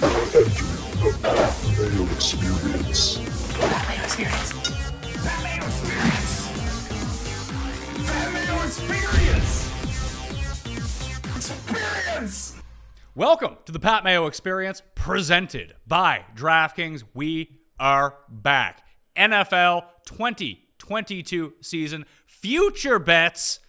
Entering the Mayo Experience. Mayo Experience. Mayo Experience. Mayo Experience. Experience. Welcome to the Pat Mayo Experience, presented by DraftKings. We are back. NFL 2022 season. Future bets.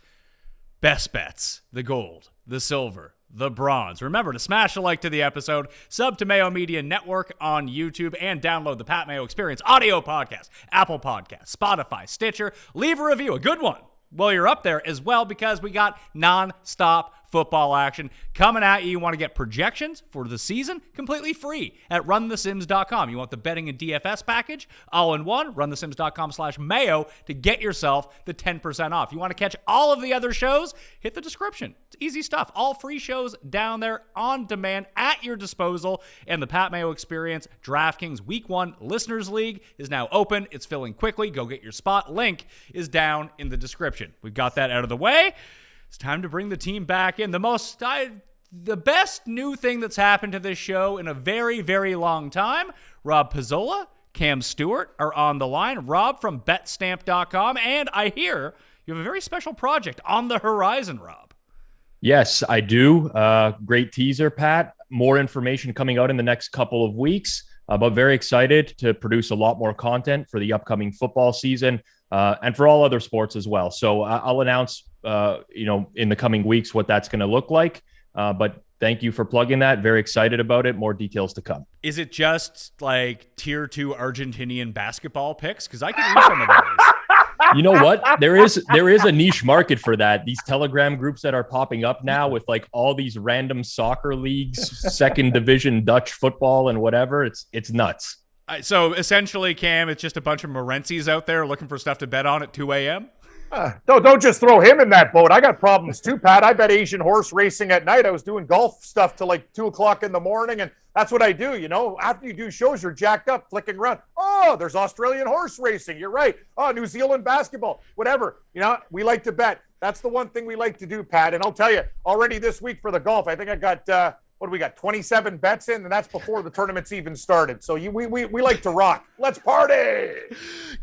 Best bets. The gold, the silver, the bronze. Remember to smash a like to the episode, sub to Mayo Media Network on YouTube, and download the Pat Mayo Experience Audio Podcast, Apple Podcast, Spotify, Stitcher. Leave a review, a good one, while you're up there as well, because we got non-stop football action coming at you. You want to get projections for the season completely free at runthesims.com. You want the betting and DFS package all in one, runthesims.com/Mayo to get yourself the 10% off. You want to catch all of the other shows? Hit the description. It's easy stuff. All free shows down there on demand at your disposal. And the Pat Mayo Experience DraftKings Week 1 Listeners League is now open. It's filling quickly. Go get your spot. Link is down in the description. We've got that out of the way. It's time to bring the team back in. The best new thing that's happened to this show in a very, very long time. Rob Pizzola, Cam Stewart are on the line. Rob from betstamp.com. And I hear you have a very special project on the horizon, Rob. Yes, I do. Great teaser, Pat. More information coming out in the next couple of weeks, but very excited to produce a lot more content for the upcoming football season and for all other sports as well. So I'll announce in the coming weeks what that's going to look like. But thank you for plugging that. Very excited about it. More details to come. Is it just like tier 2 Argentinian basketball picks? Because I can use some of those. You know what? There is a niche market for that. These Telegram groups that are popping up now with like all these random soccer leagues, second division Dutch football and whatever. It's nuts. So essentially, Cam, it's just a bunch of Morencis out there looking for stuff to bet on at 2 a.m.? Don't just throw him in that boat. I got problems too, Pat. I bet Asian horse racing at night. I was doing golf stuff till like 2 o'clock in the morning, and that's what I do. After you do shows, you're jacked up, flicking around. Oh, there's Australian horse racing. You're right. Oh, New Zealand basketball, whatever. We like to bet. That's the one thing we like to do, Pat. And I'll tell you, already this week for the golf, I think I got what do we got? 27 bets in, and that's before the tournament's even started. So we like to rock. Let's party.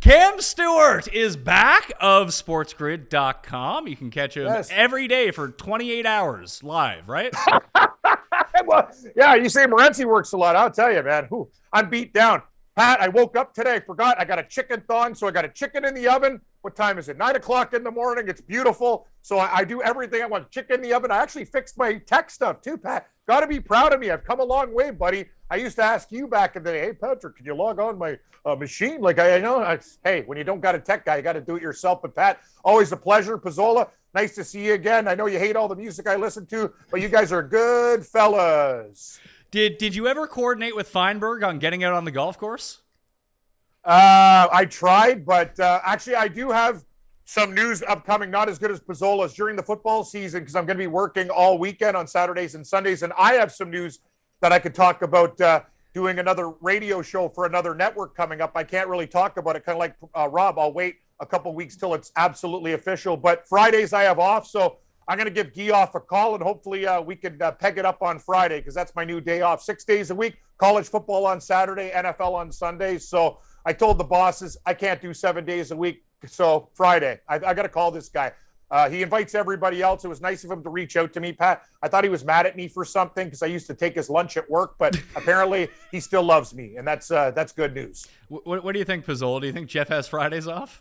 Cam Stewart is back of sportsgrid.com. You can catch him every day for 28 hours live, right? Well, yeah, you say Morency works a lot. I'll tell you, man. I'm beat down. Pat, I woke up today. I forgot I got a chicken thon, so I got a chicken in the oven. What time is it? 9 o'clock in the morning. It's beautiful. So I do everything I want. Chicken in the oven. I actually fixed my tech stuff too, Pat. Got to be proud of me. I've come a long way, buddy. I used to ask you back in the day, hey, Patrick, can you log on my machine? Like, hey, when you don't got a tech guy, you got to do it yourself. But, Pat, always a pleasure. Pizzola, nice to see you again. I know you hate all the music I listen to, but you guys are good fellas. Did you ever coordinate with Feinberg on getting out on the golf course? I tried, but actually I do have some news upcoming, not as good as Pizzola's during the football season, because I'm going to be working all weekend on Saturdays and Sundays. And I have some news that I could talk about doing another radio show for another network coming up. I can't really talk about it, kind of like Rob. I'll wait a couple weeks till it's absolutely official. But Fridays I have off, so I'm going to give Guy a call, and hopefully we can peg it up on Friday, because that's my new day off. 6 days a week, college football on Saturday, NFL on Sundays. So I told the bosses I can't do 7 days a week. So Friday, I got to call this guy. He invites everybody else. It was nice of him to reach out to me, Pat. I thought he was mad at me for something because I used to take his lunch at work, but apparently he still loves me, and that's good news. What do you think, Pizzola? Do you think Jeff has Fridays off?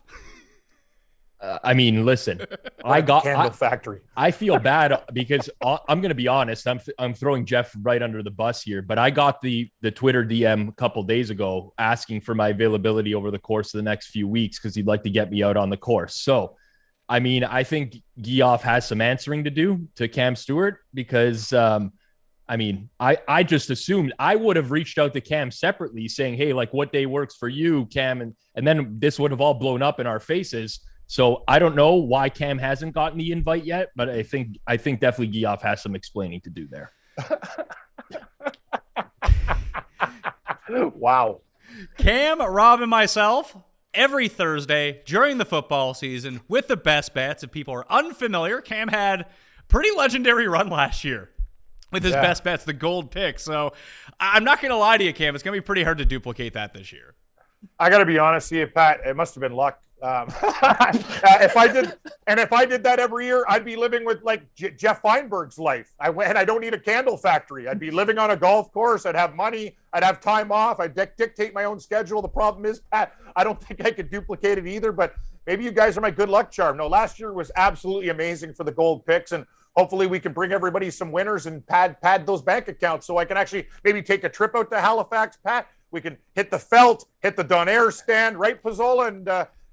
Listen, Candle Factory. I feel bad because I'm going to be honest. I'm throwing Jeff right under the bus here, but I got the Twitter DM a couple days ago asking for my availability over the course of the next few weeks because he'd like to get me out on the course. So, I think Guyoff has some answering to do to Cam Stewart because, I just assumed I would have reached out to Cam separately saying, hey, like what day works for you, Cam? And then this would have all blown up in our faces. So I don't know why Cam hasn't gotten the invite yet, but I think definitely Guyoff has some explaining to do there. Wow. Cam, Rob, and myself, every Thursday during the football season with the best bets. If people are unfamiliar, Cam had a pretty legendary run last year. with his best bets, the gold pick. So I'm not going to lie to you, Cam. It's going to be pretty hard to duplicate that this year. I got to be honest with you, Pat. It must have been luck. If I did that every year, I'd be living with like Jeff Feinberg's life. I don't need a candle factory. I'd be living on a golf course. I'd have money. I'd have time off. I'd dictate my own schedule. The problem is, Pat, I don't think I could duplicate it either. But maybe you guys are my good luck charm. No, last year was absolutely amazing for the gold picks, and hopefully we can bring everybody some winners and pad those bank accounts so I can actually maybe take a trip out to Halifax, Pat. We can hit the Felt, hit the Donaire stand, right, Pizzola? And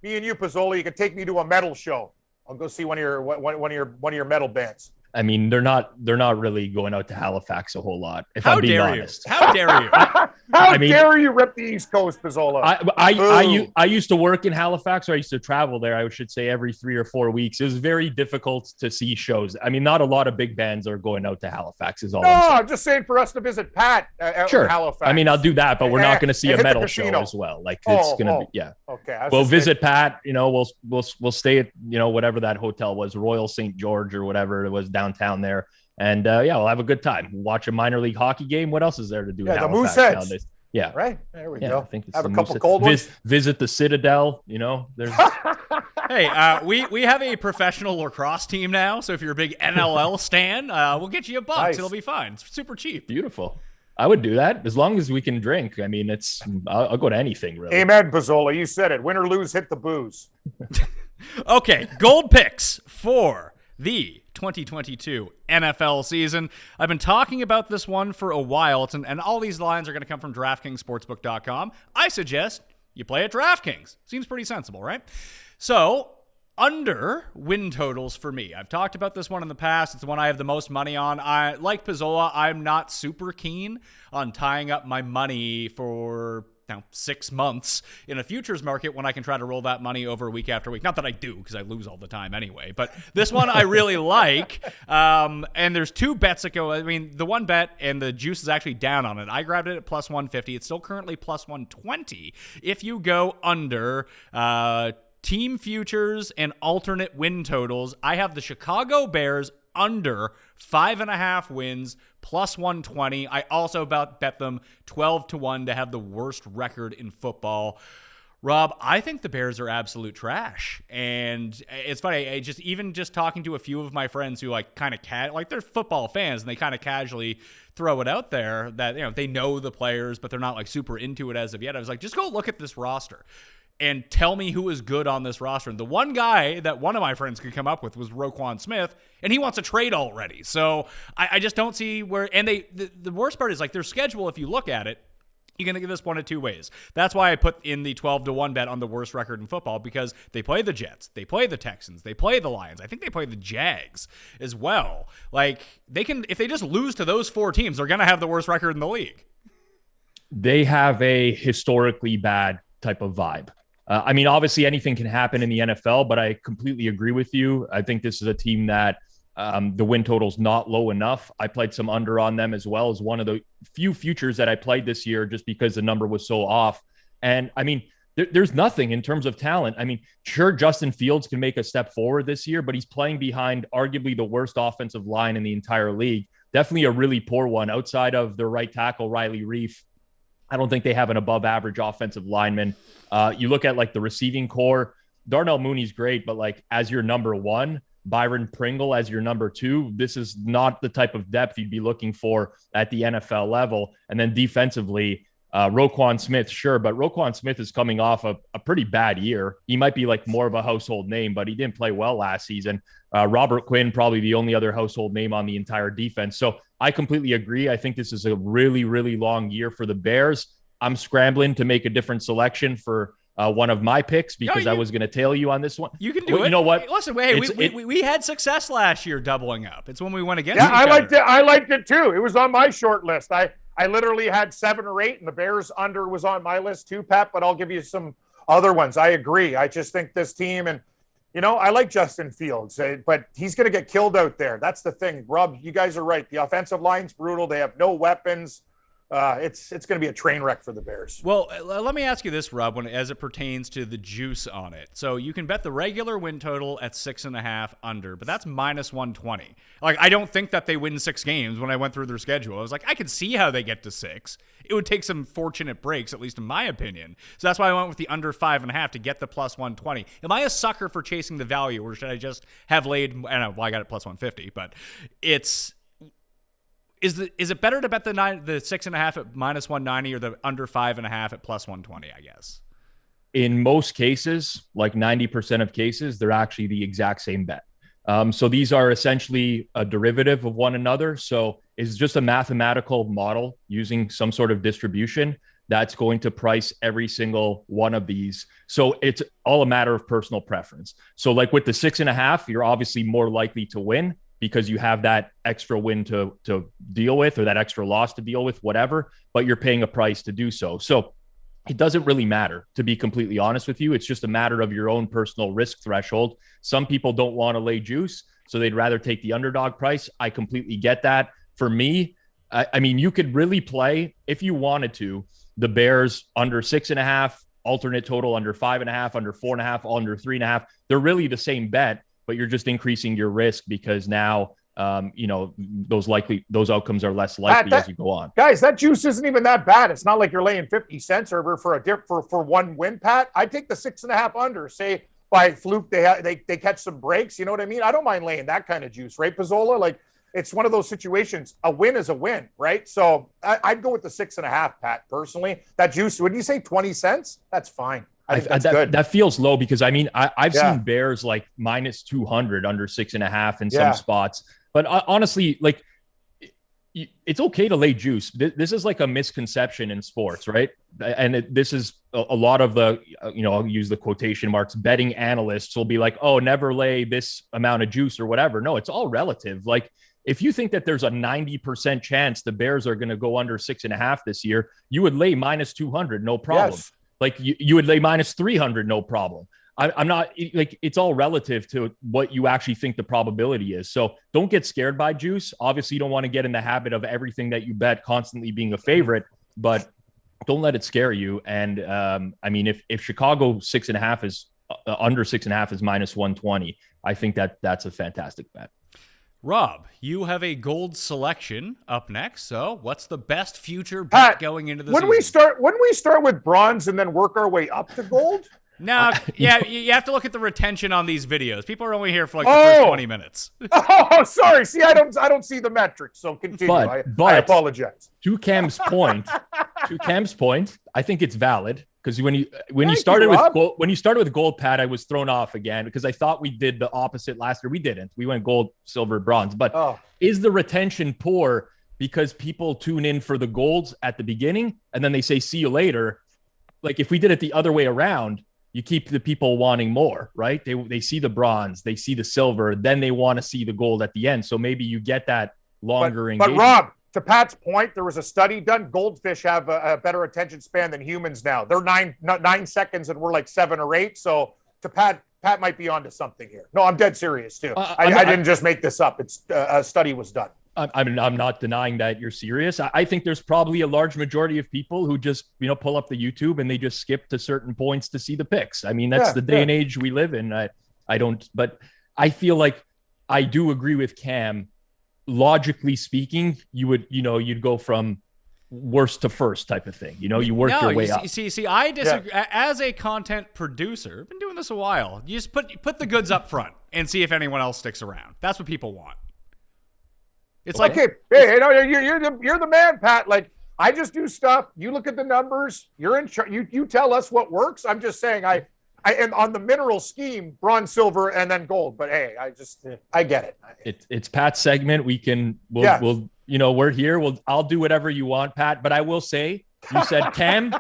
me and you, Pizzola, you can take me to a metal show. I'll go see one of your metal bands. I mean, they're not really going out to Halifax a whole lot, if How I'm being dare honest. you? How dare you? How dare you rip the East Coast, Pizzola? I used to work in Halifax, or I used to travel there, I should say, every 3 or 4 weeks. It was very difficult to see shows. I mean, not a lot of big bands are going out to Halifax is all I'm saying. I'm just saying for us to visit Pat out in Halifax. I mean, I'll do that, but we're not going to see a metal show casino as well. Like, it's going to be, yeah. Okay. We'll visit Pat, we'll stay at, whatever that hotel was, Royal St. George or whatever it was downtown there. And we'll have a good time. We'll watch a minor league hockey game. What else is there to do? Yeah, the Mooseheads. Nowadays? Yeah. Right. There we go. I think it's have a the couple Mooseheads. cold ones. Visit the Citadel. There's. Hey, we have a professional lacrosse team now. So if you're a big NLL stan, we'll get you $1. Nice. It'll be fine. It's super cheap. Beautiful. I would do that as long as we can drink. I mean, I'll go to anything, really. Amen, Pizzola. You said it. Win or lose, hit the booze. Okay, gold picks for the 2022 NFL season. I've been talking about this one for a while, and all these lines are going to come from DraftKingsSportsbook.com. I suggest you play at DraftKings. Seems pretty sensible, right? So, under win totals for me. I've talked about this one in the past. It's the one I have the most money on. Like Pizzola, I'm not super keen on tying up my money for 6 months in a futures market when I can try to roll that money over week after week. Not that I do, because I lose all the time anyway, but this one I really like. And there's 2 bets that go, I mean, the one bet and the juice is actually down on it. I grabbed it at plus 150. It's still currently plus 120. If you go under team futures and alternate win totals, I have the Chicago Bears under 5.5 wins, plus 120. I also bet them 12-1 to have the worst record in football. Rob, I think the Bears are absolute trash. And it's funny, just talking to a few of my friends who kind of they're football fans, and they kind of casually throw it out there that, they know the players, but they're not super into it as of yet. I was like, just go look at this roster and tell me who is good on this roster. And the one guy that one of my friends could come up with was Roquan Smith, and he wants a trade already. So I just don't see where. And the worst part is their schedule. If you look at it, you're going to get this one of 2 ways. That's why I put in the 12-1 bet on the worst record in football, because they play the Jets, they play the Texans, they play the Lions. I think they play the Jags as well. They can, if they just lose to those 4 teams, they're going to have the worst record in the league. They have a historically bad type of vibe. I mean, obviously anything can happen in the NFL, but I completely agree with you. I think this is a team that the win total's not low enough. I played some under on them as well as one of the few futures that I played this year, just because the number was so off. And I mean, there's nothing in terms of talent. I mean, sure, Justin Fields can make a step forward this year, but he's playing behind arguably the worst offensive line in the entire league. Definitely a really poor one outside of their right tackle, Riley Reif. I don't think they have an above average offensive lineman. You look at the receiving core, Darnell Mooney's great, but as your number 1, Byron Pringle as your number 2, this is not the type of depth you'd be looking for at the NFL level. And then defensively, Roquan Smith, sure, but Roquan Smith is coming off a pretty bad year. He might be more of a household name, but he didn't play well last season. Robert Quinn, probably the only other household name on the entire defense. So I completely agree. I think this is a really, really long year for the Bears. I'm scrambling to make a different selection for one of my picks because I was going to tail you on this one. You can do it. You know what? Listen, we had success last year doubling up. It's when we went against each other. I liked it too. It was on my short list. I literally had 7 or 8, and the Bears under was on my list too, Pat, but I'll give you some other ones. I agree. I just think this team, and I like Justin Fields, but he's going to get killed out there. That's the thing. Rob, you guys are right. The offensive line's brutal. They have no weapons. it's going to be a train wreck for the Bears. Well, let me ask you this, Rob, as it pertains to the juice on it. So you can bet the regular win total at 6.5 under, but that's minus 120. Like, I don't think that they win 6 games. When I went through their schedule, I was like, I could see how they get to 6. It would take some fortunate breaks, at least in my opinion. So that's why I went with the under 5.5 to get the plus 120. Am I a sucker for chasing the value, or should I just have laid? I got it plus 150, but it's. Is it better to bet the 6.5 at minus 190 or the under 5.5 at plus 120? I guess. In most cases, like 90% of cases, they're actually the exact same bet. So these are essentially a derivative of one another. So it's just a mathematical model using some sort of distribution that's going to price every single one of these. So it's all a matter of personal preference. So like with the 6.5, you're obviously more likely to win, because you have that extra win to deal with, or that extra loss to deal with, whatever, but you're paying a price to do so. So it doesn't really matter, to be completely honest with you. It's just a matter of your own personal risk threshold. Some people don't want to lay juice, so they'd rather take the underdog price. I completely get that. For me, I mean, you could really play, if you wanted to, the Bears under 6.5, alternate total under 5.5, under 4.5, under 3.5. They're really the same bet, but you're just increasing your risk because now, those outcomes are less likely as you go on. Guys, that juice isn't even that bad. It's not like you're laying 50 cents over for one win, Pat. I take the 6.5 under. Say by fluke they catch some breaks. You know what I mean? I don't mind laying that kind of juice, right, Pizzola? Like, it's one of those situations. A win is a win, right? So I'd go with the 6.5, Pat. Personally, that juice. Would you say 20 cents? That's fine. I think that's good. That feels low, because I mean, I've seen Bears like minus 200 under 6.5 in some spots, but honestly, like, it's okay to lay juice. This is like a misconception in sports, right? And this is a lot of the, I'll use the quotation marks, betting analysts will be like, oh, never lay this amount of juice or whatever. No, it's all relative. Like, if you think that there's a 90% chance the Bears are going to go under 6.5 this year, you would lay minus 200, no problem. Yes. Like you would lay minus 300, no problem. I'm not like, it's all relative to what you actually think the probability is. So don't get scared by juice. Obviously, you don't want to get in the habit of everything that you bet constantly being a favorite, but don't let it scare you. And I mean, if Chicago 6.5 is under 6.5 is minus 120, I think that's a fantastic bet. Rob, you have a gold selection up next. So what's the best future bet going into the season? When we start with bronze and then work our way up to gold? No, you have to look at the retention on these videos. People are only here for like the first 20 minutes. Oh, sorry. See, I don't see the metrics. So continue. But I apologize. To Cam's point, I think it's valid, because when you started with gold, Pat, I was thrown off again because I thought we did the opposite last year. We didn't. We went gold, silver, bronze. But is the retention poor because people tune in for the golds at the beginning and then they say see you later? Like, if we did it the other way around, you keep the people wanting more, right? They see the bronze, they see the silver, then they want to see the gold at the end. So maybe you get that longer engagement. But Rob, to Pat's point, there was a study done. Goldfish have a better attention span than humans now. They're 9 seconds and we're like 7 or 8. So to Pat might be onto something here. No, I'm dead serious too. I didn't just make this up. It's a study was done. I'm not denying that you're serious. I think there's probably a large majority of people who just, pull up the YouTube and they just skip to certain points to see the picks. I mean, that's the day and age we live in. But I feel like I do agree with Cam. Logically speaking, you'd go from worst to first type of thing. You work your way up. See, I disagree. Yeah. As a content producer, I've been doing this a while. You just put the goods up front and see if anyone else sticks around. That's what people want. It's like, okay, hey, you're the man, Pat. Like, I just do stuff. You look at the numbers. You're in charge. You tell us what works. I'm just saying, I am on the mineral scheme, bronze, silver, and then gold. But hey, I get it. It's Pat's segment. We're here. I'll do whatever you want, Pat. But I will say, you said Cam,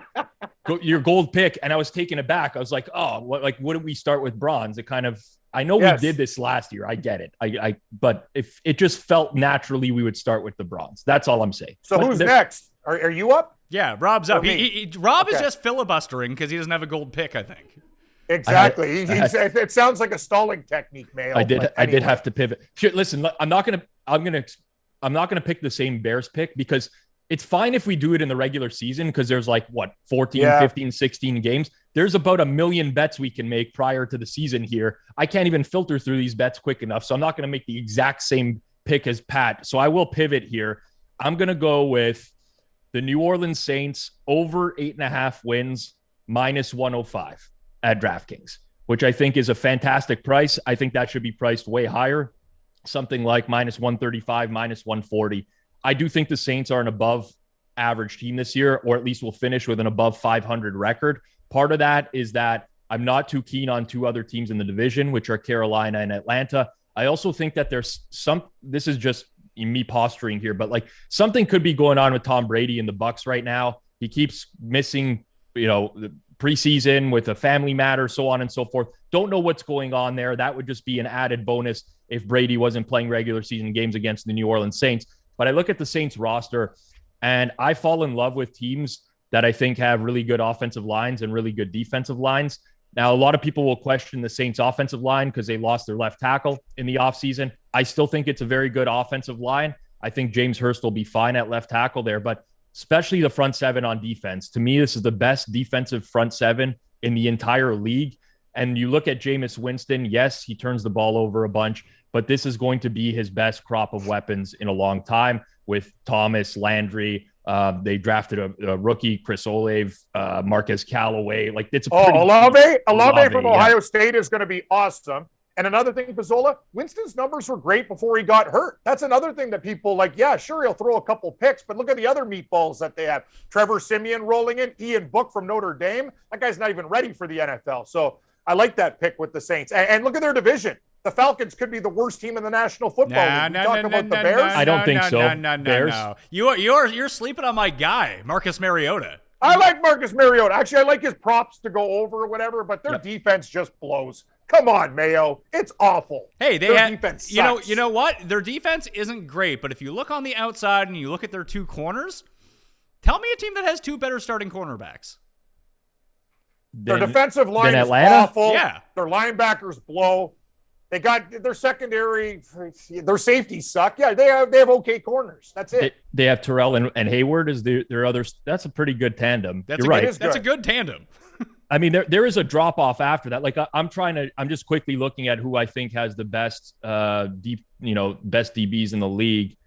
your gold pick, and I was taken aback. I was like, oh, wouldn't we start with bronze? It kind of. I know we did this last year. I get it. But if it just felt naturally, we would start with the bronze. That's all I'm saying. So who's next? Are you up? Yeah, Rob's up. Rob is just filibustering because he doesn't have a gold pick, I think. Exactly. It sounds like a stalling technique, Mayo. I did have to pivot. Listen, I'm not gonna pick the same Bears pick because it's fine if we do it in the regular season because there's like, 14, Yeah. 15, 16 games. There's about 1 million bets we can make prior to the season here. I can't even filter through these bets quick enough. So I'm not going to make the exact same pick as Pat. So I will pivot here. I'm going to go with the New Orleans Saints over 8.5 wins, minus 105 at DraftKings, which I think is a fantastic price. I think that should be priced way higher, something like minus 135, minus 140. I do think the Saints are an above average team this year, or at least will finish with an above 500 record. Part of that is that I'm not too keen on two other teams in the division, which are Carolina and Atlanta. I also think that there's this is just me posturing here, but like something could be going on with Tom Brady and the Bucs right now. He keeps missing, the preseason with a family matter, so on and so forth. Don't know what's going on there. That would just be an added bonus if Brady wasn't playing regular season games against the New Orleans Saints. But I look at the Saints roster and I fall in love with teams that I think have really good offensive lines and really good defensive lines. Now, a lot of people will question the Saints offensive line because they lost their left tackle in the offseason. I still think it's a very good offensive line. I think James Hurst will be fine at left tackle there, but especially the front seven on defense. To me, this is the best defensive front seven in the entire league. And you look at Jameis Winston, yes, he turns the ball over a bunch, but this is going to be his best crop of weapons in a long time with Thomas, Landry. They drafted a rookie, Chris Olave, Marquez Callaway. Like it's Olave from Ohio State is going to be awesome. And another thing, Pizzola, Winston's numbers were great before he got hurt. That's another thing that people like, yeah, sure, he'll throw a couple picks, but look at the other meatballs that they have. Trevor Siemian rolling in, Ian Book from Notre Dame. That guy's not even ready for the NFL. So I like that pick with the Saints. And look at their division. The Falcons could be the worst team in the National Football League. Talk about the Bears. I don't think so. Bears. You're sleeping on my guy, Marcus Mariota. I like Marcus Mariota. Actually, I like his props to go over or whatever, but their defense just blows. Come on, Mayo. It's awful. Hey, their defense sucks. You know what? Their defense isn't great, but if you look on the outside and you look at their two corners, tell me a team that has two better starting cornerbacks. Their defensive line is awful. Yeah. Their linebackers blow. They got their secondary, their safeties suck. Yeah, they have okay corners. That's it. They have Terrell and Hayward as their other. That's a pretty good tandem. You're right. That's a good tandem. I mean, there is a drop off after that. Like I'm just quickly looking at who I think has the best best DBs in the league.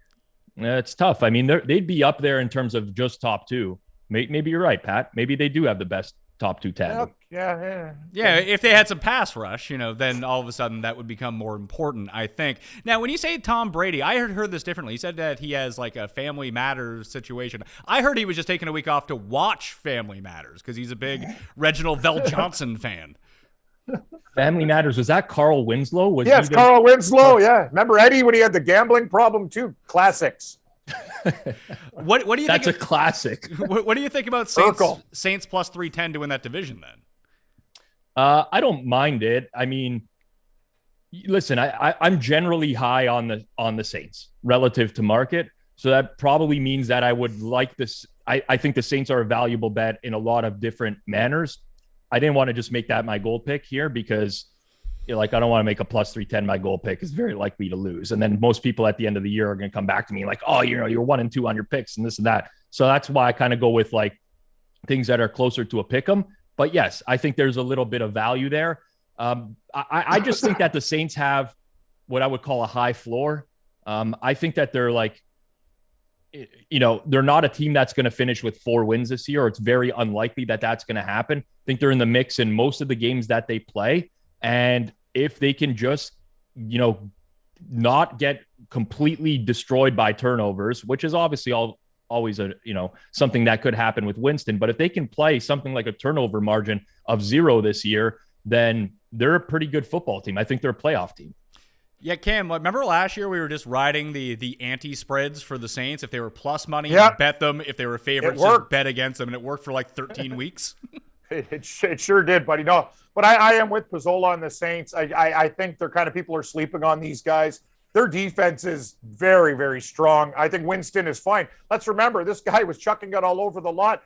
It's tough. I mean, they'd be up there in terms of just top two. Maybe you're right, Pat. Maybe they do have the best top two tandem. Yeah. If they had some pass rush, then all of a sudden that would become more important, I think. Now, when you say Tom Brady, I heard this differently. He said that he has like a Family Matters situation. I heard he was just taking a week off to watch Family Matters because he's a big Reginald Vell Johnson fan. Family Matters. Was that Carl Winslow? Yes, Carl Winslow. Yeah. Remember Eddie when he had the gambling problem too? Classics. What do you think? That's a classic. What do you think about Saints plus 310 to win that division then? I don't mind it. I mean, listen, I'm generally high on the Saints relative to market. So that probably means that I would like this. I think the Saints are a valuable bet in a lot of different manners. I didn't want to just make that my goal pick here because I don't want to make a plus 310 my goal pick. It's very likely to lose. And then most people at the end of the year are going to come back to me like, oh, you're 1-2 on your picks and this and that. So that's why I kind of go with like things that are closer to a pick 'em. But yes, I think there's a little bit of value there. I just think that the Saints have what I would call a high floor. I think that they're like, they're not a team that's going to finish with 4 wins this year, or it's very unlikely that that's going to happen. I think they're in the mix in most of the games that they play. And if they can just, not get completely destroyed by turnovers, which is obviously always something that could happen with Winston. But if they can play something like a turnover margin of 0 this year, then they're a pretty good football team. I think they're a playoff team. Yeah, Cam, remember last year we were just riding the anti-spreads for the Saints? If they were plus money, bet them. If they were favorites, just bet against them. And it worked for like 13 weeks. It sure did, buddy. No, but I am with Pizzola on the Saints. I think they're kind of people are sleeping on these guys. Their defense is very, very strong. I think Winston is fine. Let's remember, this guy was chucking it all over the lot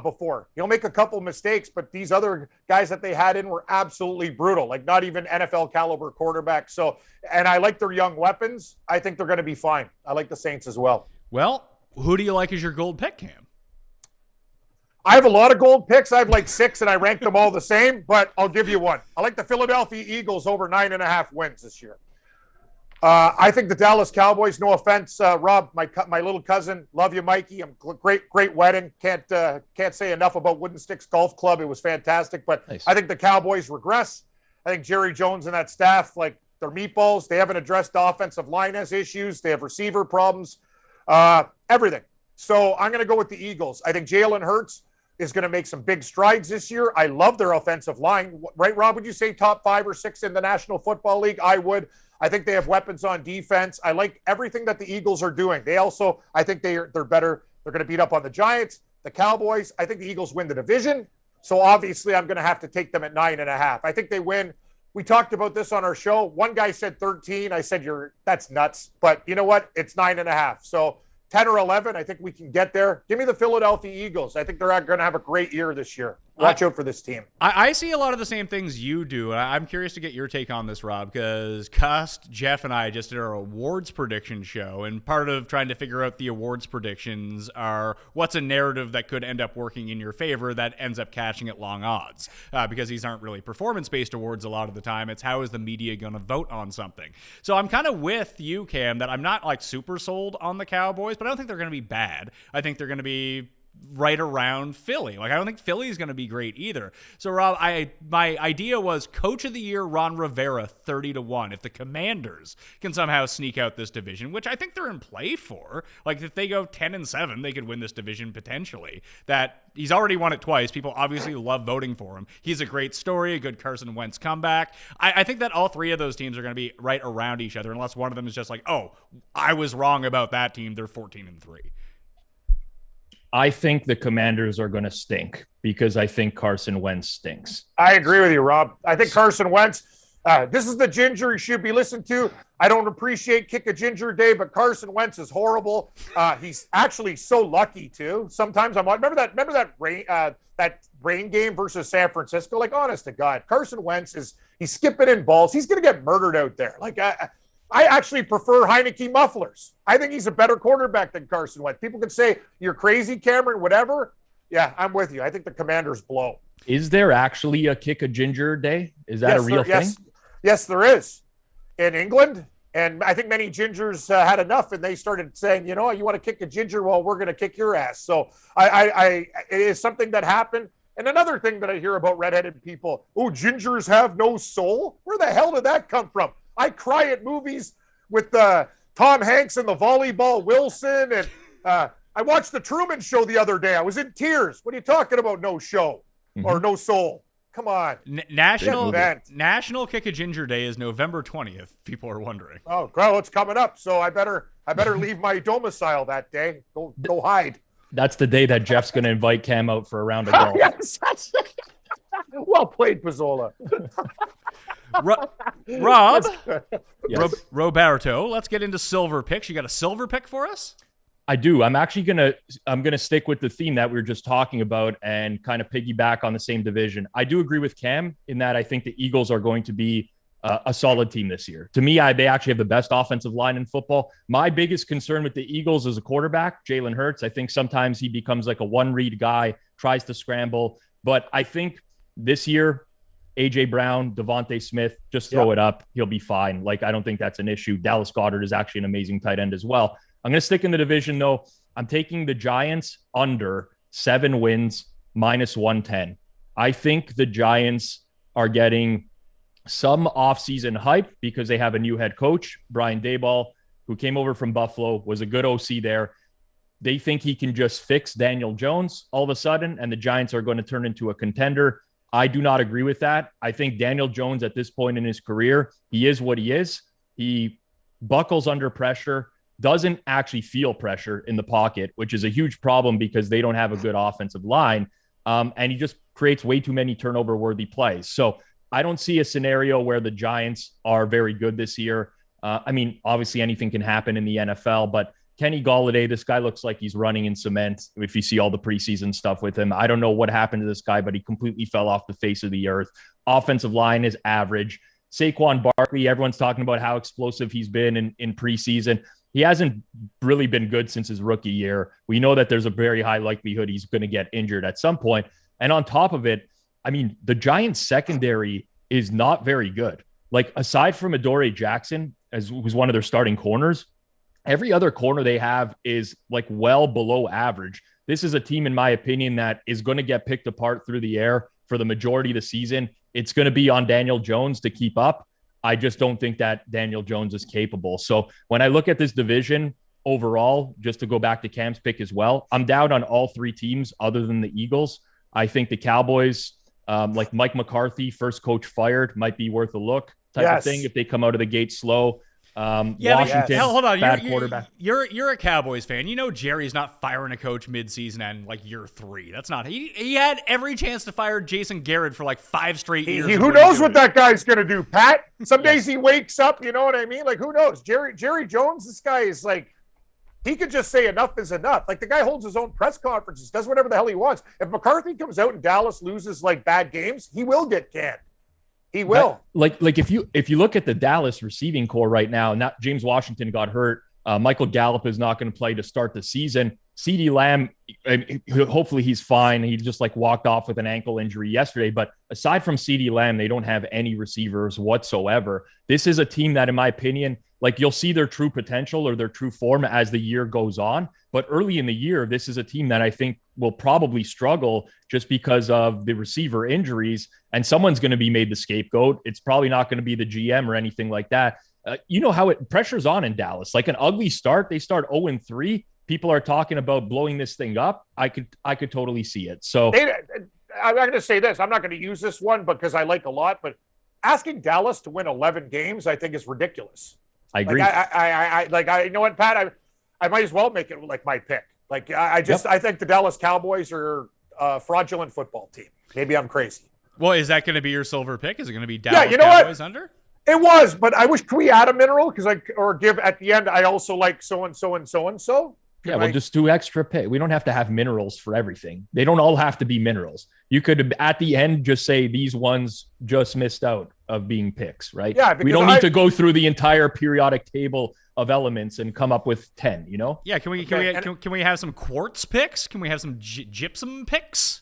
before. He'll make a couple mistakes, but these other guys that they had in were absolutely brutal, like not even NFL caliber quarterbacks. So, and I like their young weapons. I think they're going to be fine. I like the Saints as well. Well, Who do you like as your gold pick, Cam? I have a lot of gold picks. I have like 6, and I rank them all the same, but I'll give you one. I like the Philadelphia Eagles over 9.5 wins this year. I think the Dallas Cowboys, no offense, Rob, my little cousin, love you, Mikey. Great wedding. Can't say enough about Wooden Sticks Golf Club. It was fantastic, but nice. I think the Cowboys regress. I think Jerry Jones and that staff, like, they're meatballs. They haven't addressed the offensive line as issues. They have receiver problems, everything. So I'm going to go with the Eagles. I think Jalen Hurts is going to make some big strides this year. I love their offensive line. Right, Rob, would you say top 5 or 6 in the National Football League? I would. I think they have weapons on defense. I like everything that the Eagles are doing. They also, I think they're better. They're going to beat up on the Giants, the Cowboys. I think the Eagles win the division. So obviously I'm going to have to take them at 9.5. I think they win. We talked about this on our show. One guy said 13. I said, that's nuts. But you know what? It's 9.5. So 10 or 11, I think we can get there. Give me the Philadelphia Eagles. I think they're going to have a great year this year. Watch out for this team. I see a lot of the same things you do. I'm curious to get your take on this, Rob, because Cust, Jeff, and I just did our awards prediction show, and part of trying to figure out the awards predictions are what's a narrative that could end up working in your favor that ends up catching at long odds, because these aren't really performance-based awards a lot of the time. It's how is the media going to vote on something. So I'm kind of with you, Cam, that I'm not like super sold on the Cowboys, but I don't think they're going to be bad. I think they're going to be right around Philly. Like, I don't think Philly is going to be great either. So, Rob, my idea was Coach of the Year, Ron Rivera, 30-1. If the Commanders can somehow sneak out this division, which I think they're in play for, like if they go 10-7, they could win this division potentially. That he's already won it twice. People obviously love voting for him. He's a great story, a good Carson Wentz comeback. I think that all 3 of those teams are going to be right around each other, unless one of them is just like, oh, I was wrong about that team. They're 14-3. I think the Commanders are going to stink because I think Carson Wentz stinks. I agree with you, Rob. I think Carson Wentz, this is the ginger you should be listened to. I don't appreciate Kick a Ginger Day, but Carson Wentz is horrible. He's actually so lucky, too. Sometimes I'm like, remember that rain game versus San Francisco? Like, honest to God, Carson Wentz he's skipping in balls. He's going to get murdered out there. Like, I actually prefer Heineke mufflers. I think he's a better quarterback than Carson Wentz. People can say, you're crazy, Cameron, whatever. Yeah, I'm with you. I think the Commanders blow. Is there actually a Kick a Ginger Day? Is that a real thing? Yes, there is. In England. And I think many gingers had enough, and they started saying, you want to kick a ginger? Well, we're going to kick your ass. So it is something that happened. And another thing that I hear about redheaded people, gingers have no soul? Where the hell did that come from? I cry at movies with Tom Hanks and the volleyball Wilson. And I watched the Truman Show the other day. I was in tears. What are you talking about? No show or no soul? Come on. National Kick a Ginger Day is November 20th. People are wondering. Oh, well, it's coming up. So I better leave my domicile that day. Go hide. That's the day that Jeff's going to invite Cam out for a round of golf. Yes. Well played, Pizzola. Rob, yes. Roberto, let's get into silver picks. You got a silver pick for us? I do. I'm actually gonna stick with the theme that we were just talking about and kind of piggyback on the same division. I do agree with Cam in that I think the Eagles are going to be a solid team this year. To me, they actually have the best offensive line in football. My biggest concern with the Eagles is a quarterback, Jalen Hurts. I think sometimes he becomes like a one-read guy, tries to scramble. But I think this year, A.J. Brown, Devontae Smith, just throw it up. He'll be fine. Like, I don't think that's an issue. Dallas Goedert is actually an amazing tight end as well. I'm going to stick in the division, though. I'm taking the Giants under 7 wins, -110. I think the Giants are getting some offseason hype because they have a new head coach, Brian Daboll, who came over from Buffalo, was a good OC there. They think he can just fix Daniel Jones all of a sudden, and the Giants are going to turn into a contender. I do not agree with that. I think Daniel Jones at this point in his career, he is what he is. He buckles under pressure, doesn't actually feel pressure in the pocket, which is a huge problem because they don't have a good offensive line. And he just creates way too many turnover-worthy plays. So I don't see a scenario where the Giants are very good this year. I mean, obviously anything can happen in the NFL, but Kenny Golladay, this guy looks like he's running in cement. If you see all the preseason stuff with him, I don't know what happened to this guy, but he completely fell off the face of the earth. Offensive line is average. Saquon Barkley, everyone's talking about how explosive he's been in preseason. He hasn't really been good since his rookie year. We know that there's a very high likelihood he's going to get injured at some point. And on top of it, I mean, the Giants secondary is not very good. Like, aside from Adoree Jackson, who's one of their starting corners, every other corner they have is like well below average. This is a team, in my opinion, that is going to get picked apart through the air for the majority of the season. It's going to be on Daniel Jones to keep up. I just don't think that Daniel Jones is capable. So when I look at this division overall, just to go back to Cam's pick as well, I'm down on all three teams other than the Eagles. I think the Cowboys, like Mike McCarthy, first coach fired, might be worth a look type of thing if they come out of the gate slow. Washington, hold on. bad quarterback. You're a Cowboys fan. You know Jerry's not firing a coach midseason and like year 3. That's not. He had every chance to fire Jason Garrett for like 5 straight years. Who knows what that guy's going to do, Pat? Some days he wakes up, you know what I mean? Like, who knows? Jerry Jones, this guy is like, he could just say enough is enough. Like, the guy holds his own press conferences, does whatever the hell he wants. If McCarthy comes out and Dallas loses like bad games, he will get canned. He will. But, like if you look at the Dallas receiving core right now, not James Washington got hurt. Michael Gallup is not going to play to start the season. CeeDee Lamb, hopefully he's fine. He just like walked off with an ankle injury yesterday. But aside from CeeDee Lamb, they don't have any receivers whatsoever. This is a team that, in my opinion, like, you'll see their true potential or their true form as the year goes on. But early in the year, this is a team that I think will probably struggle just because of the receiver injuries, and someone's going to be made the scapegoat. It's probably not going to be the GM or anything like that. You know how pressure's on in Dallas. Like, an ugly start, they start 0-3. People are talking about blowing this thing up. I could totally see it. So I'm going to say this. I'm not going to use this one because I like a lot, but asking Dallas to win 11 games, I think, is ridiculous. I agree. I you know what, Pat? I might as well make it like my pick. Like, I think the Dallas Cowboys are a fraudulent football team. Maybe I'm crazy. Well, is that going to be your silver pick? Is it going to be Dallas Cowboys under? It was, but I wish, can we add a mineral? Or give at the end, I also like so-and-so and so-and-so. Yeah, we'll just do extra pick. We don't have to have minerals for everything. They don't all have to be minerals. You could, at the end, just say these ones just missed out of being picks, right? Yeah, we don't need to go through the entire periodic table of elements and come up with 10, you know? Yeah, can we have some quartz picks? Can we have some gypsum picks?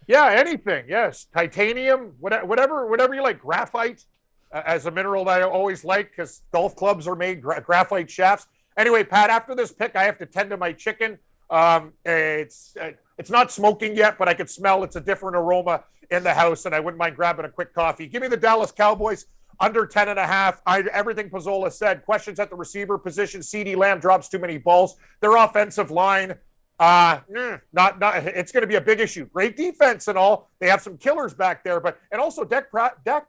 Yeah, anything. Yes, titanium, whatever you like. Graphite as a mineral that I always like because golf clubs are made graphite shafts. Anyway, Pat, after this pick, I have to tend to my chicken. It's not smoking yet, but I could smell it's a different aroma in the house, and I wouldn't mind grabbing a quick coffee. Give me the Dallas Cowboys under 10.5. Everything Pizzola said. Questions at the receiver position. CeeDee Lamb drops too many balls. Their offensive line, it's going to be a big issue. Great defense and all. They have some killers back there, and also Dak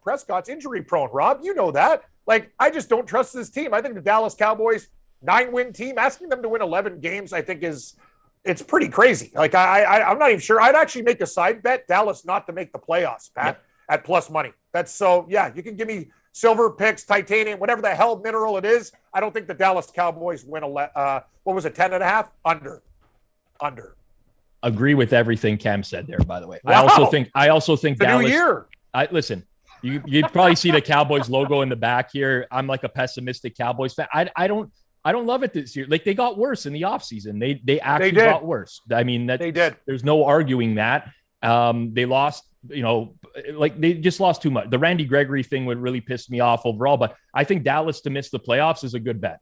Prescott's injury prone. Rob, you know that. Like, I just don't trust this team. I think the Dallas Cowboys 9-win team, asking them to win 11 games, I think it's pretty crazy. Like, I'm not even sure. I'd actually make a side bet Dallas not to make the playoffs, Pat, at plus money. You can give me silver picks, titanium, whatever the hell mineral it is. I don't think the Dallas Cowboys win 10.5? Under. Agree with everything Cam said there, by the way. Wow. I also think the Dallas. New year. Listen, you probably see the Cowboys logo in the back here. I'm like a pessimistic Cowboys fan. I don't love it this year. Like, they got worse in the offseason. They actually got worse. I mean, they did. There's no arguing that. They lost, they just lost too much. The Randy Gregory thing would really piss me off overall, but I think Dallas to miss the playoffs is a good bet.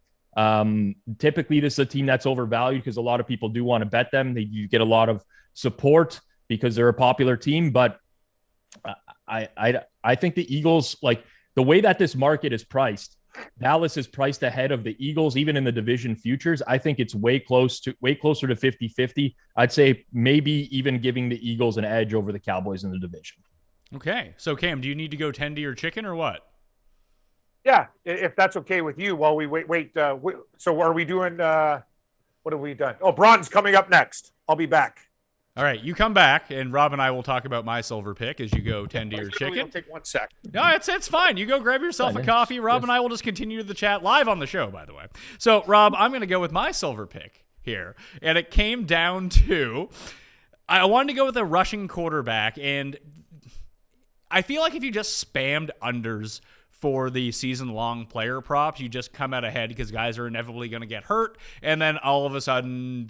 Typically, this is a team that's overvalued because a lot of people do want to bet them. You get a lot of support because they're a popular team, but I think the Eagles, like, the way that this market is priced, Dallas is priced ahead of the Eagles, even in the division futures. I think it's way closer to 50-50. I'd say maybe even giving the Eagles an edge over the Cowboys in the division. Okay. So, Cam, do you need to go tend to your chicken or what? Yeah, if that's okay with you while we wait. So are we doing, what have we done? Oh, Braun's coming up next. I'll be back. All right, you come back, and Rob and I will talk about my silver pick as you go tend to your chicken. It'll take 1 sec. No, it's fine. You go grab yourself a coffee. Rob and I will just continue the chat live on the show, by the way. So, Rob, I'm going to go with my silver pick here, and it came down to I wanted to go with a rushing quarterback, and I feel like if you just spammed unders for the season-long player props. You just come out ahead because guys are inevitably going to get hurt, and then all of a sudden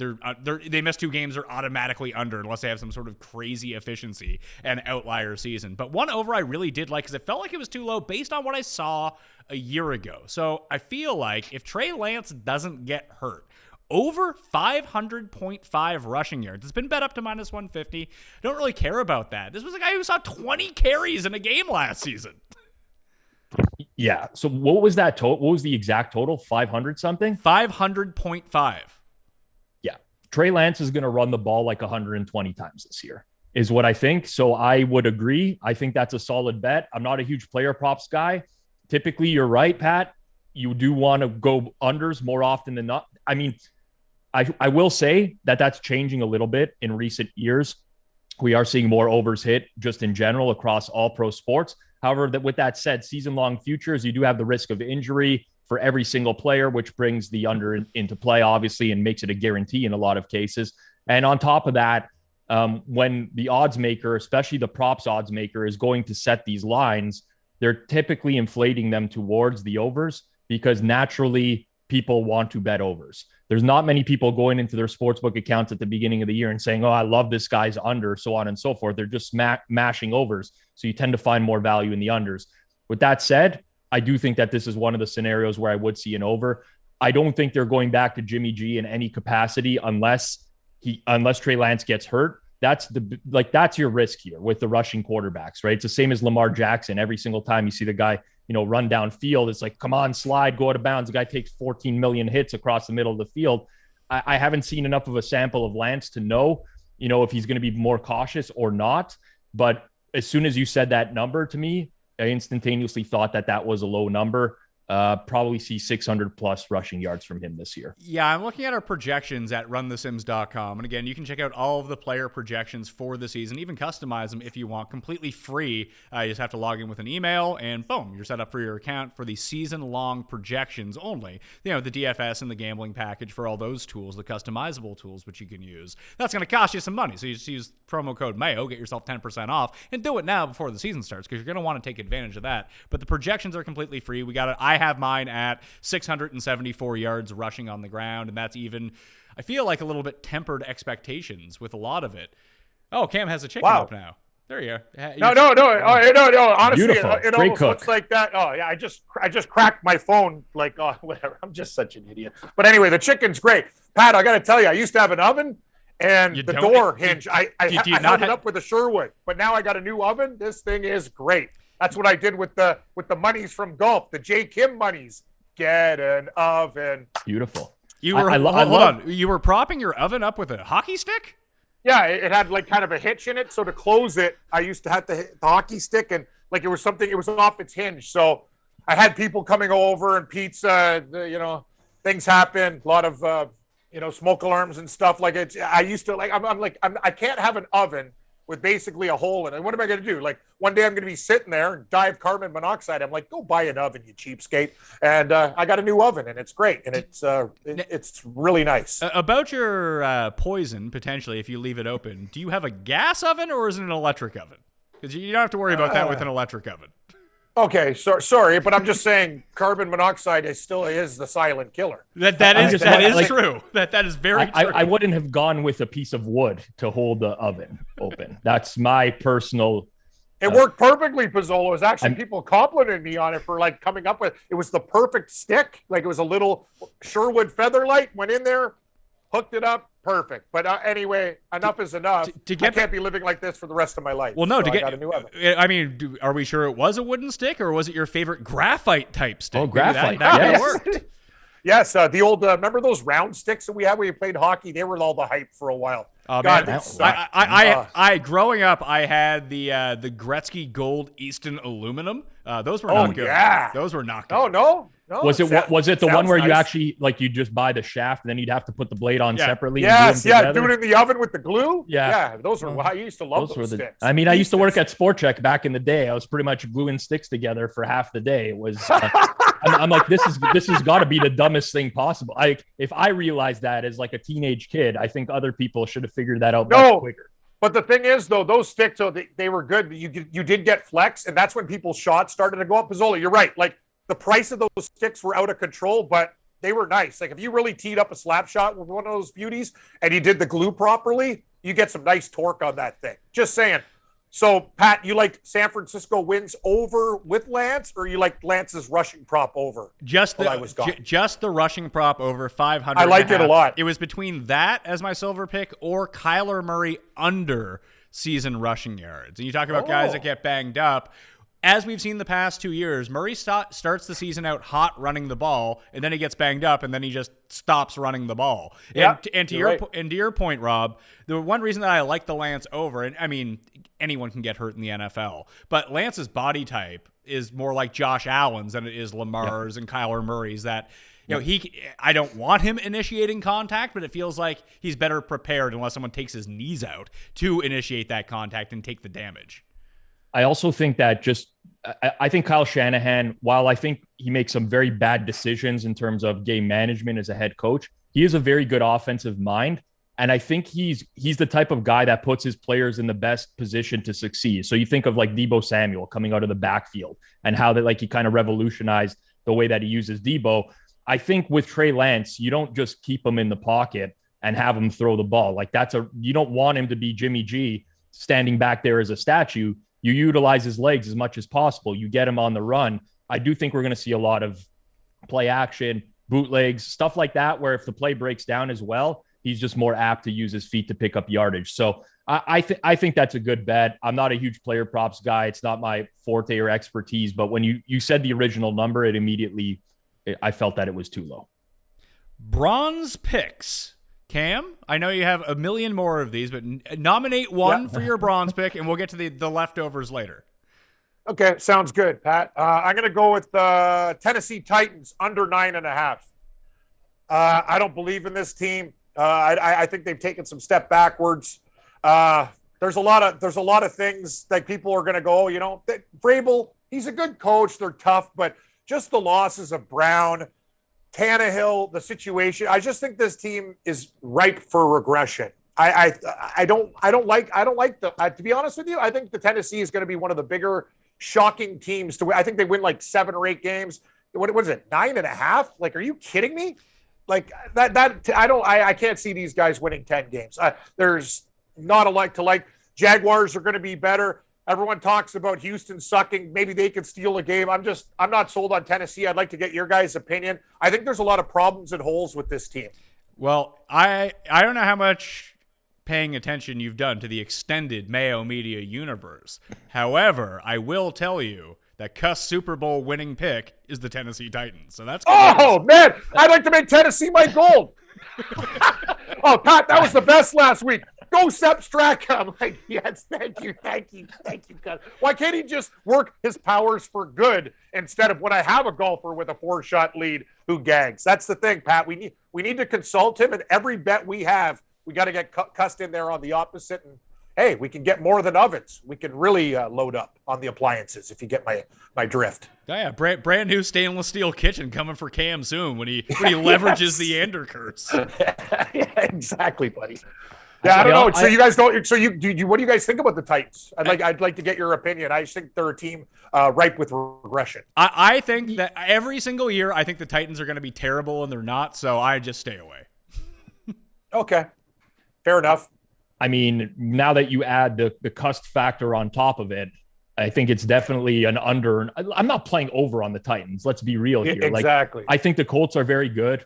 they miss 2 games, they're automatically under unless they have some sort of crazy efficiency and outlier season. But one over I really did like because it felt like it was too low based on what I saw a year ago. So I feel like if Trey Lance doesn't get hurt, over 500.5 rushing yards. It's been bet up to minus 150. Don't really care about that. This was a guy who saw 20 carries in a game last season. Yeah. So what was that total? What was the exact total? 500 something? 500.5. Yeah. Trey Lance is going to run the ball like 120 times this year is what I think. So I would agree. I think that's a solid bet. I'm not a huge player props guy. Typically, you're right, Pat. You do want to go unders more often than not. I mean, I will say that that's changing a little bit in recent years. We are seeing more overs hit just in general across all pro sports. However, with that said, season-long futures, you do have the risk of injury for every single player, which brings the under into play, obviously, and makes it a guarantee in a lot of cases. And on top of that, when the odds maker, especially the props odds maker, is going to set these lines, they're typically inflating them towards the overs because naturally people want to bet overs. There's not many people going into their sportsbook accounts at the beginning of the year and saying, oh, I love this guy's under, so on and so forth. They're just mashing overs. So you tend to find more value in the unders. With that said, I do think that this is one of the scenarios where I would see an over. I don't think they're going back to Jimmy G in any capacity unless Trey Lance gets hurt. That's your risk here with the rushing quarterbacks, right? It's the same as Lamar Jackson. Every single time you see the guy, run downfield, it's like, come on, slide, go out of bounds. The guy takes 14 million hits across the middle of the field. I haven't seen enough of a sample of Lance to know, if he's going to be more cautious or not. But as soon as you said that number to me, I instantaneously thought that was a low number. Probably see 600 plus rushing yards from him this year. Yeah, I'm looking at our projections at runthesims.com. And again, you can check out all of the player projections for the season, even customize them if you want, completely free. You just have to log in with an email and boom, you're set up for your account for the season-long projections only. The DFS and the gambling package for all those tools, the customizable tools which you can use. That's going to cost you some money. So you just use promo code Mayo, get yourself 10% off, and do it now before the season starts because you're going to want to take advantage of that. But the projections are completely free. I have mine at 674 yards rushing on the ground, and that's even, I feel like, a little bit tempered expectations with a lot of it. Oh, Cam has a chicken up now. There you go. No. Honestly, Beautiful. it Great almost cook. looks like that. Oh yeah, I just cracked my phone. Like, oh, whatever. I'm just such an idiot. But anyway, the chicken's great. Pat, I got to tell you, I used to have an oven. And the door hinge, I held it up with a Sherwood, but now I got a new oven. This thing is great. That's what I did with the monies from golf, the J. Kim monies. Get an oven. Beautiful. You were hold on. You were propping your oven up with a hockey stick? Yeah, it had like kind of a hitch in it. So to close it, I used to have to hit the hockey stick, and like it was off its hinge. So I had people coming over and pizza. Things happen. A lot of smoke alarms and stuff like it. I used to I can't have an oven with basically a hole in it. What am I going to do? Like one day I'm going to be sitting there and die of carbon monoxide. I'm like, go buy an oven, you cheapskate. And I got a new oven and it's great. And it's really nice. About your poison, potentially, if you leave it open, do you have a gas oven or is it an electric oven? Because you don't have to worry about that with an electric oven. Okay, sorry, but I'm just saying carbon monoxide still is the silent killer. That is true. That is very true. I wouldn't have gone with a piece of wood to hold the oven open. That's my personal. It worked perfectly, Pizzola. It was actually people complimented me on it for like coming up with. It was the perfect stick. Like it was a little Sherwood Featherlight. Went in there, hooked it up. Perfect. But anyway, enough is enough. I can't be living like this for the rest of my life. Well, no, I got a new oven. I mean, are we sure it was a wooden stick or was it your favorite graphite type stick? Oh, graphite. That worked. Yes, the old, remember those round sticks that we had when we played hockey? They were all the hype for a while. Oh, God, man. I growing up, I had the Gretzky Gold Easton Aluminum. Those were not good. Yeah. Those were not good. Oh, no. Was it the one where you actually you just buy the shaft and then you'd have to put the blade on separately? Yes, do it in the oven with the glue. Yeah, those were. I used to love those sticks. I mean, I used to work at Sport Check back in the day. I was pretty much gluing sticks together for half the day. It was. I'm like, this has got to be the dumbest thing possible. If I realized that as like a teenage kid, I think other people should have figured that out much quicker. But the thing is, though, those sticks, so they were good. You did get flex, and that's when people's shots started to go up. Pizzola, you're right. Like, the price of those sticks were out of control, but they were nice. Like, if you really teed up a slap shot with one of those beauties and you did the glue properly, you get some nice torque on that thing. Just saying. So, Pat, you like San Francisco wins over with Lance, or you like Lance's rushing prop over? Just the rushing prop over 500. I like it a lot. It was between that as my silver pick or Kyler Murray under season rushing yards. And you talk about guys that get banged up. As we've seen the past 2 years, Murray starts the season out hot running the ball, and then he gets banged up, and then he just stops running the ball. Yeah, and to your point, Rob, the one reason that I like the Lance over, and I mean, anyone can get hurt in the NFL, but Lance's body type is more like Josh Allen's than it is Lamar's and Kyler Murray's. That I don't want him initiating contact, but it feels like he's better prepared unless someone takes his knees out to initiate that contact and take the damage. I also think that I think Kyle Shanahan, while I think he makes some very bad decisions in terms of game management as a head coach, he is a very good offensive mind. And I think he's the type of guy that puts his players in the best position to succeed. So you think of like Deebo Samuel coming out of the backfield and how he kind of revolutionized the way that he uses Deebo. I think with Trey Lance, you don't just keep him in the pocket and have him throw the ball. Like you don't want him to be Jimmy G standing back there as a statue. You utilize his legs as much as possible. You get him on the run. I do think we're going to see a lot of play action, bootlegs, stuff like that, where if the play breaks down as well, he's just more apt to use his feet to pick up yardage. So I think that's a good bet. I'm not a huge player props guy. It's not my forte or expertise. But when you said the original number, I felt that it was too low. Bronze picks. Cam, I know you have a million more of these, but nominate one for your bronze pick, and we'll get to the leftovers later. Okay, sounds good, Pat. I'm going to go with the Tennessee Titans under 9.5. I don't believe in this team. I think they've taken some step backwards. There's a lot of things that people are going to go. Vrabel, he's a good coach. They're tough, but just the losses of Brown, Tannehill, the situation. I just think this team is ripe for regression. I don't like to be honest with you, I think the Tennessee is going to be one of the bigger shocking teams to win. I think they win like 7 or 8 games. What is it? 9.5? Like, are you kidding me? Like I can't see these guys winning 10 games. There's not a like to like. Jaguars are going to be better. Everyone talks about Houston sucking. Maybe they could steal a game. I'm not sold on Tennessee. I'd like to get your guys' opinion. I think there's a lot of problems and holes with this team. Well, I don't know how much paying attention you've done to the extended Mayo Media universe. However, I will tell you that Cuss Super Bowl winning pick is the Tennessee Titans. So that's good. Man, I'd like to make Tennessee my gold. Oh, Pat, that was the best last week. Go Sep Straka. I'm like, yes, thank you. God. Why can't he just work his powers for good instead of when I have a golfer with a 4-shot lead who gags? That's the thing, Pat. We need to consult him, and every bet we have, we got to get cussed in there on the opposite. And hey, we can get more than ovens. We can really load up on the appliances if you get my drift. Oh, yeah, brand new stainless steel kitchen coming for Cam soon when he leverages the Ender curse. Yeah, exactly, buddy. Yeah, I don't know. So you guys don't. So what do you guys think about the Titans? I'd like to get your opinion. I just think they're a team ripe with regression. I think that every single year, I think the Titans are going to be terrible, and they're not. So I just stay away. Okay, fair enough. I mean, now that you add the cust factor on top of it, I think it's definitely an under. I'm not playing over on the Titans. Let's be real here. Exactly. I think the Colts are very good.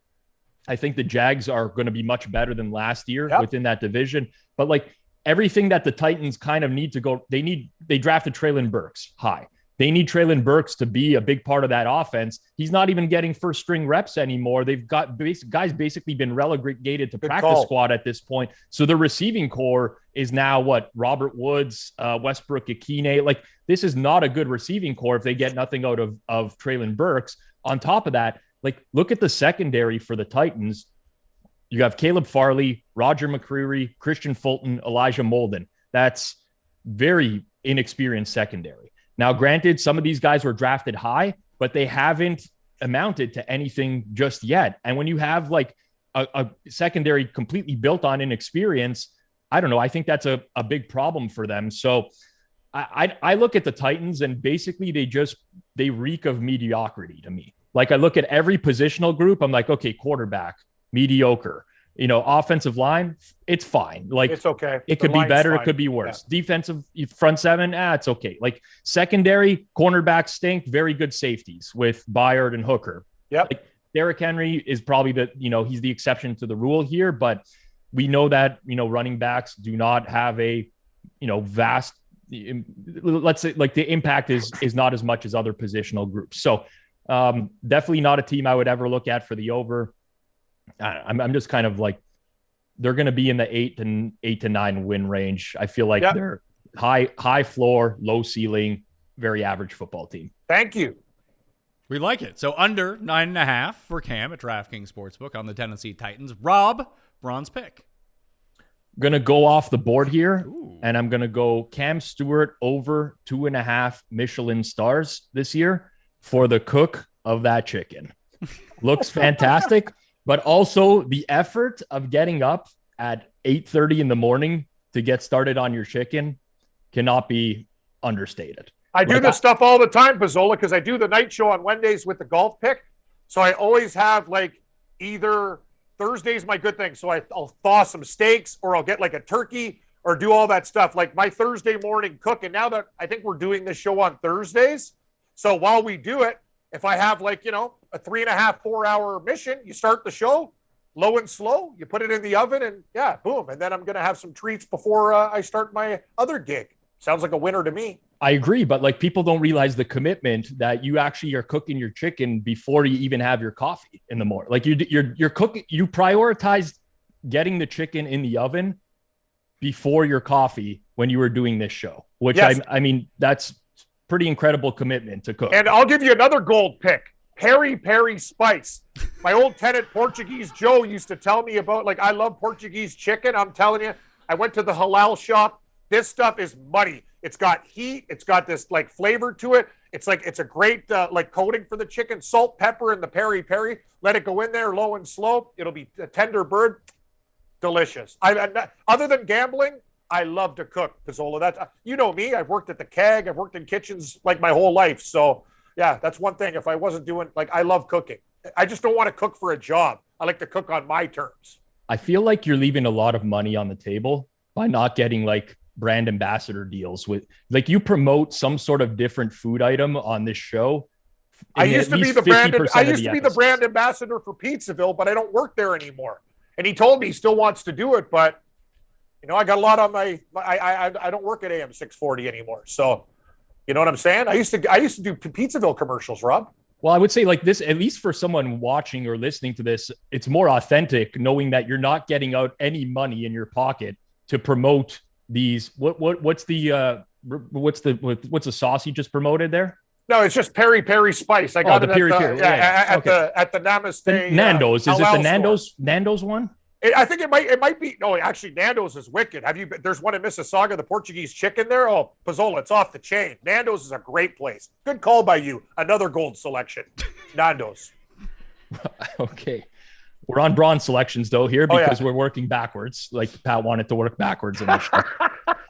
I think the Jags are going to be much better than last year within that division. But everything that the Titans kind of need to go, they drafted Treylon Burks high. They need Treylon Burks to be a big part of that offense. He's not even getting first string reps anymore. They've got guys basically been relegated to practice squad at this point. So the receiving core is now Robert Woods, Westbrook Akine. This is not a good receiving core if they get nothing out of Treylon Burks. On top of that, look at the secondary for the Titans. You have Caleb Farley, Roger McCreary, Christian Fulton, Elijah Molden. That's very inexperienced secondary. Now, granted, some of these guys were drafted high, but they haven't amounted to anything just yet. And when you have a secondary completely built on inexperience, I don't know. I think that's a big problem for them. So I look at the Titans and basically they reek of mediocrity to me. Like I look at every positional group. I'm like, okay, quarterback, mediocre. Offensive line, it's fine. Like it's okay. It could be better. It could be worse. Yeah. Defensive front seven, it's okay. Like secondary, cornerback stink. Very good safeties with Byard and Hooker. Yep. Like Derrick Henry is probably he's the exception to the rule here, but we know that running backs do not have a vast. Let's say like the impact is not as much as other positional groups. So definitely not a team I would ever look at for the over. I'm just kind of like they're going to be in the 8 to 9 win range. I feel like they're high floor, low ceiling, very average football team. Thank you. We like it. So under 9.5 for Cam at DraftKings Sportsbook on the Tennessee Titans. Rob, bronze pick. Going to go off the board here, and I'm going to go Cam Stewart over 2.5 Michelin stars this year for the cook of that chicken. Looks fantastic. But also the effort of getting up at 8:30 in the morning to get started on your chicken cannot be understated. I do this stuff all the time, Pizzola, because I do the night show on Wednesdays with the golf pick. So I always have like either Thursday's my good thing. So I'll thaw some steaks or I'll get like a turkey or do all that stuff. Like my Thursday morning cook. And now that I think we're doing this show on Thursdays. So while we do it, if I have like, a 3.5, 4 hour mission, you start the show low and slow, you put it in the oven and boom. And then I'm going to have some treats before I start my other gig. Sounds like a winner to me. I agree. But like people don't realize the commitment that you actually are cooking your chicken before you even have your coffee in the morning. Like you're cooking, you prioritize getting the chicken in the oven before your coffee when you were doing this show, which I mean, that's pretty incredible commitment to cook. And I'll give you another gold pick. Peri spice. My old tenant Portuguese Joe used to tell me about, like, I love Portuguese chicken. I'm telling you, I went to the halal shop. This stuff is money. It's got heat. It's got this like flavor to it. It's like, it's a great like coating for the chicken, salt, pepper, and the peri. Let it go in there low and slow. It'll be a tender bird. Delicious. Other than gambling, I love to cook, Pizzola. That's, me. I've worked at the keg. I've worked in kitchens like my whole life. So yeah, that's one thing. If I wasn't doing, like, I love cooking. I just don't want to cook for a job. I like to cook on my terms. I feel like you're leaving a lot of money on the table by not getting like brand ambassador deals with, like, you promote some sort of different food item on this show. I used to be the brand ambassador for Pizzaville, but I don't work there anymore. And he told me he still wants to do it, but I got a lot on I don't work at AM 640 anymore. So, you know what I'm saying? I used to do Pizzaville commercials, Rob. Well, I would say like this, at least for someone watching or listening to this, it's more authentic knowing that you're not getting out any money in your pocket to promote these. What's the sauce you just promoted there? No, it's just peri spice. I got it at the Namaste. Nando's. Is it the Nando's one? I think it might be. No, actually, Nando's is wicked. There's one in Mississauga, the Portuguese chicken there. Oh, Pizzola, it's off the chain. Nando's is a great place. Good call by you. Another gold selection. Nando's. Okay. We're on bronze selections though here because we're working backwards. Like Pat wanted to work backwards in the show.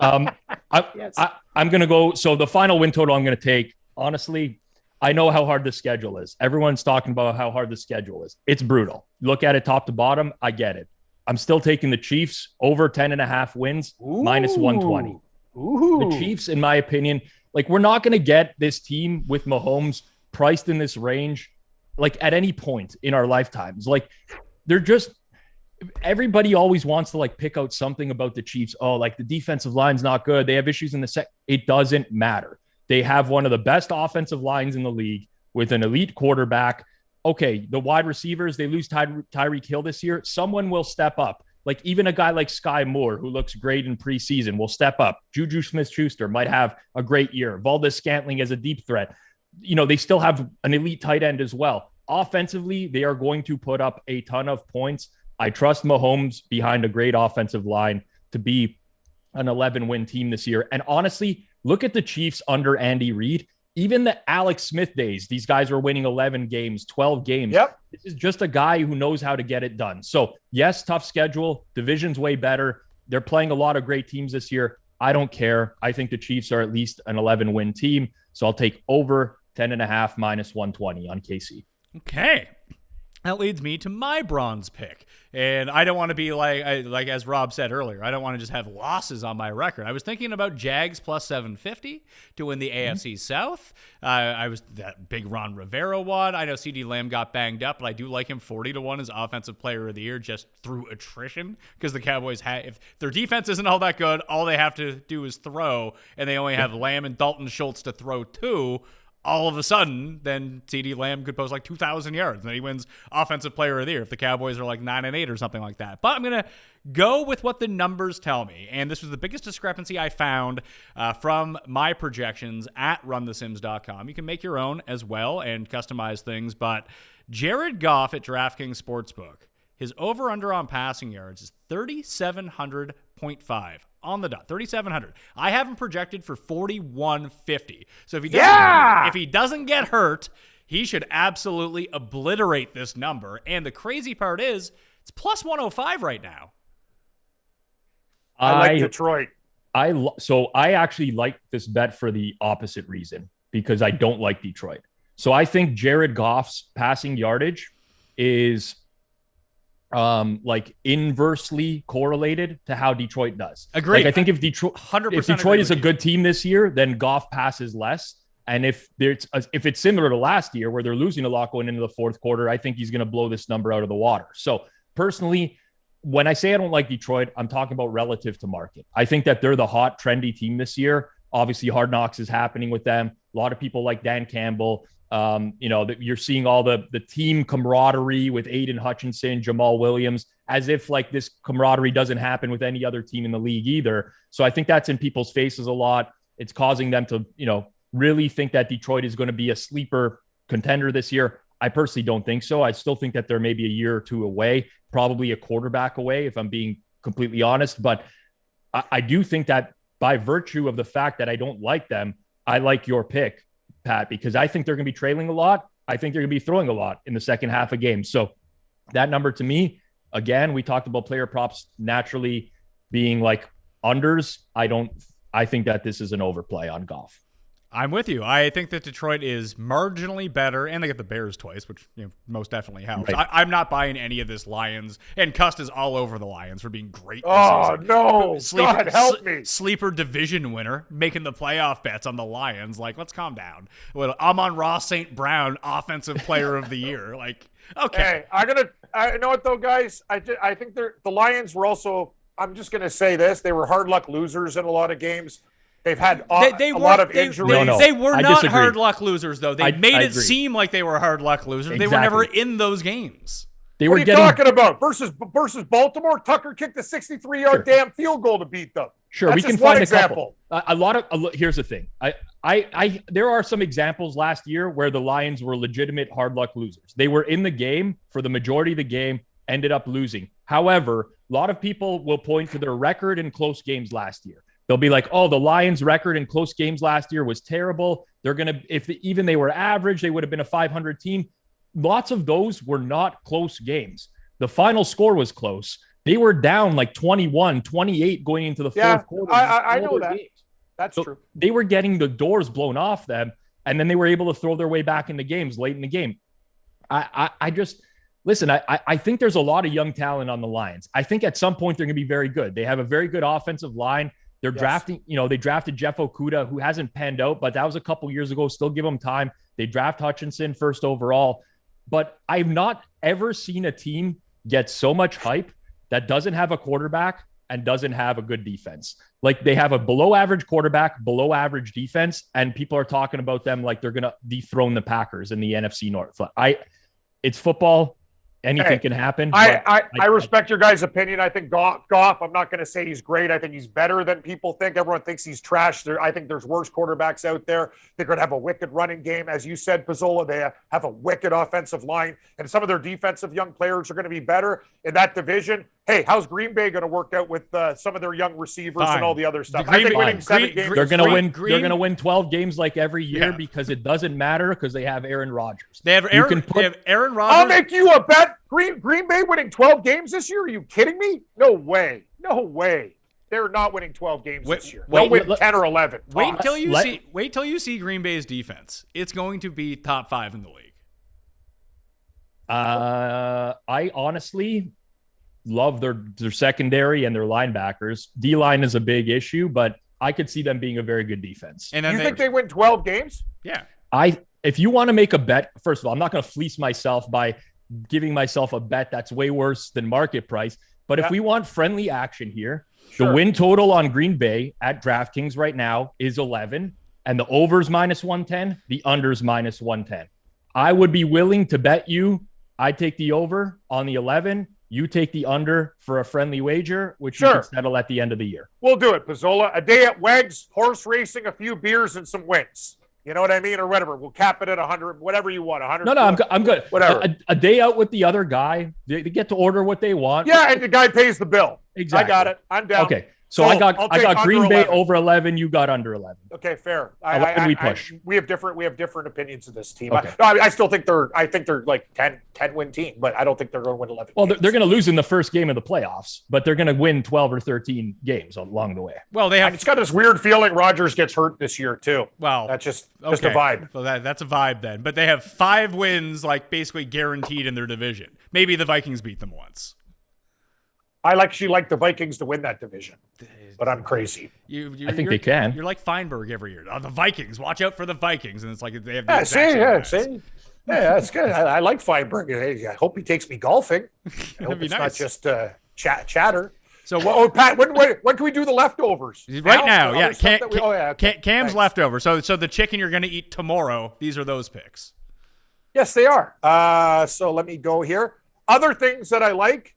I'm going to go. So the final win total I'm going to take, honestly, I know how hard the schedule is. Everyone's talking about how hard the schedule is. It's brutal. Look at it top to bottom. I get it. I'm still taking the Chiefs over 10.5 wins, minus 120. The Chiefs, in my opinion, like, we're not going to get this team with Mahomes priced in this range, like, at any point in our lifetimes. Like, they're just, everybody always wants to like pick out something about the Chiefs. Oh, like the defensive line's not good. They have issues in the set. It doesn't matter. They have one of the best offensive lines in the league with an elite quarterback. Okay, the wide receivers, they lose Tyreek Hill this year. Someone will step up. Like, even a guy like Sky Moore, who looks great in preseason, will step up. Juju Smith-Schuster might have a great year. Valdez-Scantling as a deep threat. They still have an elite tight end as well. Offensively, they are going to put up a ton of points. I trust Mahomes behind a great offensive line to be an 11-win team this year. And honestly, look at the Chiefs under Andy Reid. Even the Alex Smith days, these guys were winning 11 games, 12 games. Yep. This is just a guy who knows how to get it done. So, yes, tough schedule. Division's way better. They're playing a lot of great teams this year. I don't care. I think the Chiefs are at least an 11-win team. So I'll take over 10.5 minus 120 on KC. Okay. That leads me to my bronze pick. And I don't want to be like as Rob said earlier, I don't want to just have losses on my record. I was thinking about Jags plus 750 to win the AFC South. I was that big Ron Rivera one. I know CeeDee Lamb got banged up, but I do like him 40-1 as Offensive Player of the Year just through attrition because the Cowboys, if their defense isn't all that good, all they have to do is throw, and they only have Lamb and Dalton Schultz to throw to. All of a sudden, then CeeDee Lamb could post like 2,000 yards. And then he wins Offensive Player of the Year if the Cowboys are like 9-8 or something like that. But I'm going to go with what the numbers tell me. And this was the biggest discrepancy I found from my projections at runthesims.com. You can make your own as well and customize things. But Jared Goff at DraftKings Sportsbook, his over-under on passing yards is 3,700.5. On the dot, 3,700. I have him projected for 4,150. So if he doesn't get hurt, he should absolutely obliterate this number. And the crazy part is, it's plus 105 right now. I like Detroit. So I actually like this bet for the opposite reason, because I don't like Detroit. So I think Jared Goff's passing yardage is like inversely correlated to how Detroit does. Agreed. Like I think if Detroit is a good team this year, then Goff passes less. And if it's similar to last year where they're losing a lot going into the fourth quarter, I think he's going to blow this number out of the water. So personally, when I say I don't like Detroit, I'm talking about relative to market. I think that they're the hot, trendy team this year. Obviously, Hard Knocks is happening with them. A lot of people like Dan Campbell. You're seeing all the team camaraderie with Aiden Hutchinson, Jamal Williams, as if like this camaraderie doesn't happen with any other team in the league either. So I think that's in people's faces a lot. It's causing them to, really think that Detroit is going to be a sleeper contender this year. I personally don't think so. I still think that they're maybe a year or two away, probably a quarterback away, if I'm being completely honest. But I do think that by virtue of the fact that I don't like them, I like your pick, Pat, because I think they're going to be trailing a lot. I think they're going to be throwing a lot in the second half of games. So that number to me, again, we talked about player props naturally being like unders. I think that this is an overplay on Goff. I'm with you. I think that Detroit is marginally better, and they get the Bears twice, which most definitely helps. Right. I'm not buying any of this Lions, and Cust is all over the Lions for being great this Oh, season. no. God, help me. Sleeper division winner, making the playoff bets on the Lions. Like, let's calm down. Amon-Ra St. Brown, Offensive Player of the Year. Like, okay. Hey, I know what, though, guys? I think the Lions were also, I'm just going to say this, they were hard luck losers in a lot of games. They've had a lot of injuries. They were I not disagree. hard luck losers, though. They made it agree. seem like they were hard luck losers. Exactly. They were never in those games. They What were are you talking about? Versus Baltimore, Tucker kicked a 63-yard damn field goal to beat them. Sure, That's we can just one find example. a couple. Here's the thing. There are some examples last year where the Lions were legitimate hard luck losers. They were in the game for the majority of the game, ended up losing. However, a lot of people will point to their record in close games last year. They'll be like, oh, the Lions' record in close games last year was terrible. They're going to, even they were average, they would have been a 500 team. Lots of those were not close games. The final score was close. They were down like 21, 28 going into the fourth quarter. I know that. Games. That's true. They were getting the doors blown off them, and then they were able to throw their way back into games late in the game. I just... Listen, I think there's a lot of young talent on the Lions. I think at some point they're going to be very good. They have a very good offensive line. They're drafting, they drafted Jeff Okudah, who hasn't panned out, but that was a couple years ago. Still give him time. They draft Hutchinson first overall. But I've not ever seen a team get so much hype that doesn't have a quarterback and doesn't have a good defense. Like they have a below average quarterback, below average defense, and people are talking about them like they're going to dethrone the Packers in the NFC North. It's football. Anything can happen. I respect your guys' opinion. I think Goff, I'm not going to say he's great. I think he's better than people think. Everyone thinks he's trash. I think there's worse quarterbacks out there. They're going to have a wicked running game. As you said, Pizzola, they have a wicked offensive line. And some of their defensive young players are going to be better in that division. Hey, how's Green Bay going to work out with some of their young receivers and all the other stuff? I think winning 7 games. They're going to win. They're going to win 12 games like every year because it doesn't matter because they have Aaron Rodgers. They have Aaron Rodgers. I'll make you a bet. Green Bay winning 12 games this year? Are you kidding me? No way. No way. They're not winning 12 games this year. wait, They'll win 10 or 11. Wait till you see Green Bay's defense. It's going to be top 5 in the league. I honestly love their secondary and their linebackers. D-line is a big issue, but I could see them being a very good defense. And You think they win 12 games? Yeah. If you want to make a bet, first of all, I'm not going to fleece myself by giving myself a bet that's way worse than market price. But if we want friendly action here, the win total on Green Bay at DraftKings right now is 11, and the overs -110, the unders -110. I would be willing to bet you I take the over on the 11. You take the under for a friendly wager, which you can settle at the end of the year. We'll do it, Pizzola. A day at Wegs, horse racing, a few beers, and some wings. You know what I mean? Or whatever. We'll cap it at 100, whatever you want. 100. No, I'm good. Whatever. A day out with the other guy. They get to order what they want. Yeah, and the guy pays the bill. Exactly. I got it. I'm down. Okay. So I got Green Bay 11. over 11. You got under 11. Okay, fair. We push. We have different opinions of this team. Okay. I still think they're like 10 win team, but I don't think they're going to win 11. Well, games. they're going to lose in the first game of the playoffs, but they're going to win 12 or 13 games along the way. Well, they have. It's got this weird feeling Rodgers gets hurt this year too. Well, that's just a okay. vibe. So that's a vibe then. But they have 5 wins, like basically guaranteed in their division. Maybe the Vikings beat them once. I actually like the Vikings to win that division, but I'm crazy. I think they can. You're like Feinberg every year. Oh, the Vikings, watch out for the Vikings, and it's like they have. Yeah, that's good. I like Feinberg. Hey, I hope he takes me golfing. I hope it's not just chatter. So what? Pat, when can we do the leftovers? Right now, yeah. Okay. Cam's leftover. So the chicken you're going to eat tomorrow. These are those picks. Yes, they are. So let me go here. Other things that I like.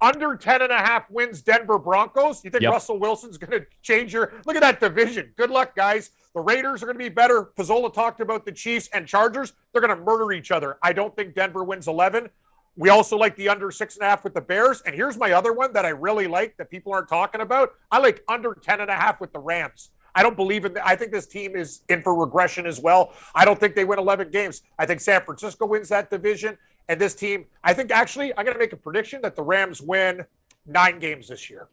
Under 10.5 wins Denver Broncos. You think Russell Wilson's going to change look at that division. Good luck, guys. The Raiders are going to be better. Pizzola talked about the Chiefs and Chargers. They're going to murder each other. I don't think Denver wins 11. We also like the under 6.5 with the Bears. And here's my other one that I really like that people aren't talking about. I like under 10.5 with the Rams. I don't believe in I think this team is in for regression as well. I don't think they win 11 games. I think San Francisco wins that division. And this team, I think actually, I'm going to make a prediction that the Rams win 9 games this year.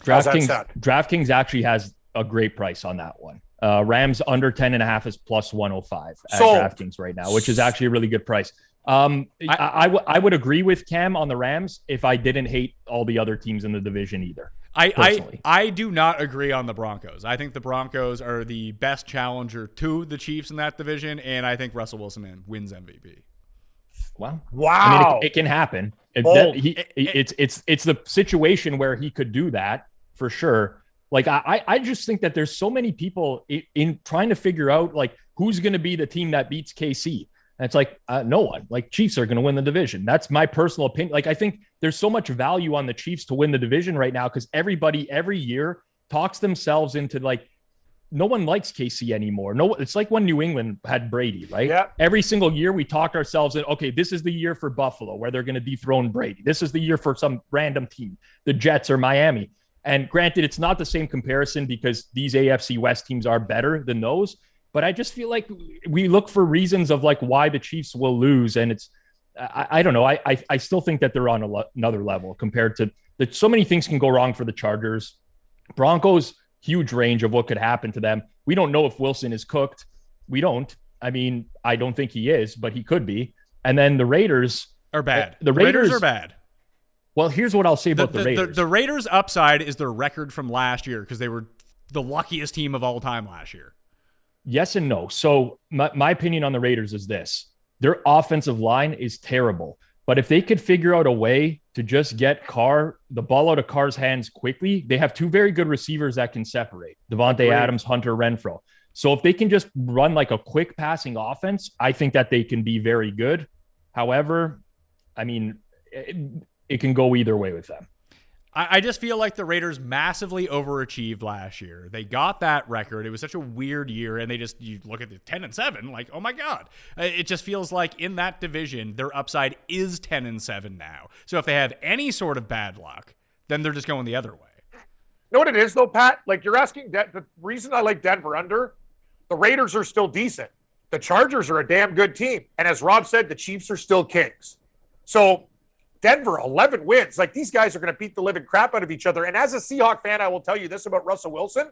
DraftKings actually has a great price on that one. Rams under 10.5 is plus 105 at DraftKings right now, which is actually a really good price. I would agree with Cam on the Rams if I didn't hate all the other teams in the division either. I do not agree on the Broncos. I think the Broncos are the best challenger to the Chiefs in that division, and I think Russell Wilson wins MVP. Wow. Wow. I mean, it can happen. It's the situation where he could do that for sure. Like, I just think that there's so many people in trying to figure out, like, who's going to be the team that beats KC. And it's like, no one. Like, Chiefs are going to win the division. That's my personal opinion. Like, I think there's so much value on the Chiefs to win the division right now because everybody every year talks themselves into, like, no one likes KC anymore. No, it's like when New England had Brady, right? Yeah. Every single year we talked ourselves in, okay, this is the year for Buffalo where they're going to dethrone Brady. This is the year for some random team, the Jets or Miami. And granted, it's not the same comparison because these AFC West teams are better than those. But I just feel like we look for reasons of like why the Chiefs will lose. And it's, I don't know. I still think that they're on another level compared to so many things can go wrong for the Chargers. Broncos, huge range of what could happen to them. We don't know if Wilson is cooked. We don't. I mean, I don't think he is, but he could be. And then the Raiders are bad. The Raiders are bad. Well, here's what I'll say about the Raiders. The Raiders' upside is their record from last year because they were the luckiest team of all time last year. Yes and no. So my opinion on the Raiders is this. Their offensive line is terrible. But if they could figure out a way to just get the ball out of Carr's hands quickly, they have 2 very good receivers that can separate. Devontae Adams, Hunter Renfrow. So if they can just run like a quick passing offense, I think that they can be very good. However, I mean, it can go either way with them. I just feel like the Raiders massively overachieved last year. They got that record. It was such a weird year, and you look at the 10-7, like, oh my God. It just feels like in that division, their upside is 10-7 now. So if they have any sort of bad luck, then they're just going the other way. You know what it is, though, Pat? Like, you're asking the reason I like Denver under, the Raiders are still decent. The Chargers are a damn good team. And as Rob said, the Chiefs are still kings. So Denver, 11 wins. Like, these guys are going to beat the living crap out of each other. And as a Seahawk fan, I will tell you this about Russell Wilson.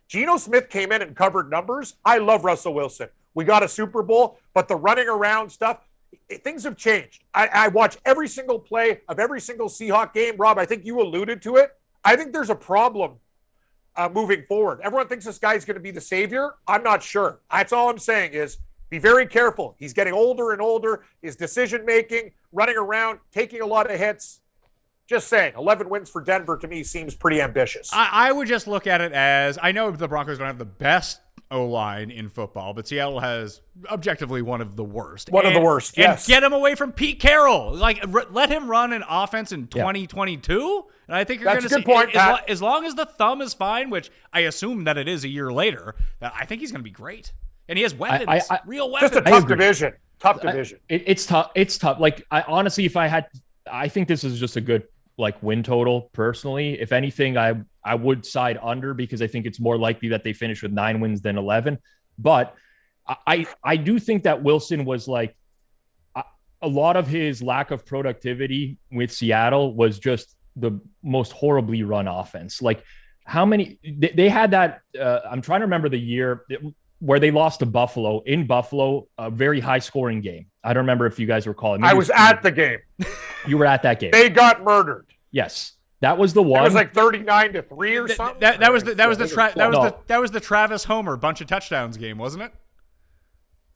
Geno Smith came in and covered numbers. I love Russell Wilson. We got a Super Bowl, but the running around stuff, things have changed. I watch every single play of every single Seahawk game. Rob, I think you alluded to it. I think there's a problem moving forward. Everyone thinks this guy's going to be the savior. I'm not sure. That's all I'm saying is be very careful. He's getting older and older. His decision-making, running around, taking a lot of hits. Just saying, 11 wins for Denver to me seems pretty ambitious. I would just look at it as, I know the Broncos don't have the best O-line in football, but Seattle has objectively one of the worst. One of the worst, yes. And get him away from Pete Carroll. Like, let him run an offense in 2022, and I think you're going to see. That's a good point, Pat. As long as the thumb is fine, which I assume that it is a year later, that I think he's going to be great. And he has weapons, real weapons. Just a tough division. Tough division. It's tough. It's tough. Like, honestly, I think this is just a good win total personally. If anything, I would side under because I think it's more likely that they finish with 9 wins than 11. But I do think that Wilson was like a lot of his lack of productivity with Seattle was just the most horribly run offense. Like, how many they had that I'm trying to remember the year where they lost to Buffalo, a very high scoring game. I don't remember if you guys recall. I was at the game. You were at that game. They got murdered. Yes. That was the one. It was like 39-3 or something. That was the Travis Homer bunch of touchdowns game, wasn't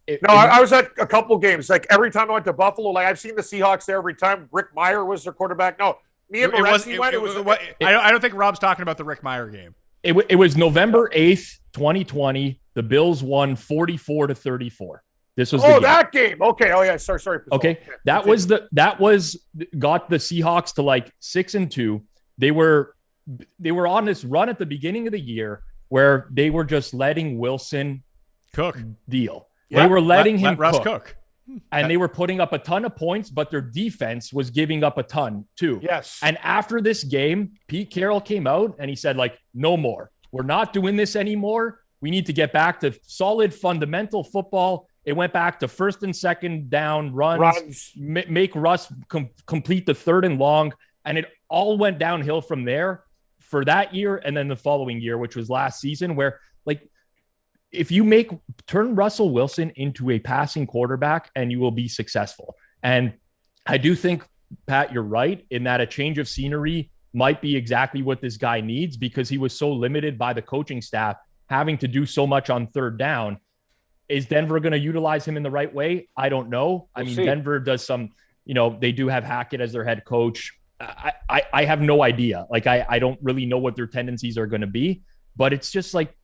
it? I was at a couple games. Like, every time I went to Buffalo, like, I've seen the Seahawks there every time. Rick Meyer was their quarterback. No, me and Morency went. I don't think Rob's talking about the Rick Meyer game. It was November 8th, 2020. The Bills won 44-34. This was the game. That game. Okay. Oh yeah. Sorry. Okay. That was got the Seahawks to like 6-2. They were on this run at the beginning of the year where they were just letting Wilson deal. They were letting him Russ cook. And they were putting up a ton of points, but their defense was giving up a ton too. Yes. And after this game, Pete Carroll came out and he said, like, no more. We're not doing this anymore. We need to get back to solid fundamental football. It went back to first and second down runs. Make Russ complete the third and long. And it all went downhill from there for that year. And then the following year, which was last season, where like, if you turn Russell Wilson into a passing quarterback and you will be successful. And I do think, Pat, you're right in that a change of scenery might be exactly what this guy needs because he was so limited by the coaching staff having to do so much on third down. Is Denver going to utilize him in the right way? I don't know. We'll see. Denver does some, they do have Hackett as their head coach. I have no idea. Like, I don't really know what their tendencies are going to be, but it's just like,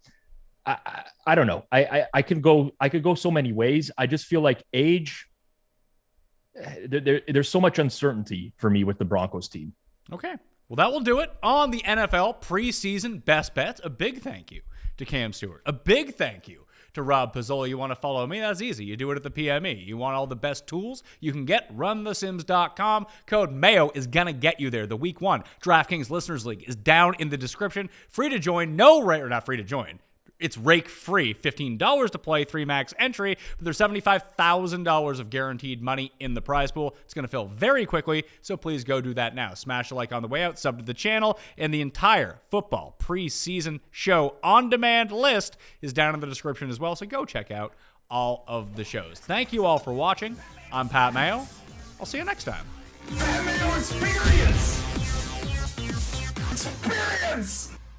I don't know. I could go so many ways. I just feel like age, there's so much uncertainty for me with the Broncos team. Okay. Well, that will do it on the NFL preseason best bets. A big thank you to Cam Stewart. A big thank you to Rob Pizzola. You want to follow me? That's easy. You do it at the PME. You want all the best tools you can get? RunTheSims.com. Code Mayo is going to get you there. The Week 1 DraftKings Listeners League is down in the description. Free to join. Not free to join. It's rake free, $15 to play, 3 max entry, but there's $75,000 of guaranteed money in the prize pool. It's going to fill very quickly, so please go do that now. Smash a like on the way out, sub to the channel, and the entire football preseason show on-demand list is down in the description as well, so go check out all of the shows. Thank you all for watching. I'm Pat Mayo. I'll see you next time. Pat Mayo Experience! Experience!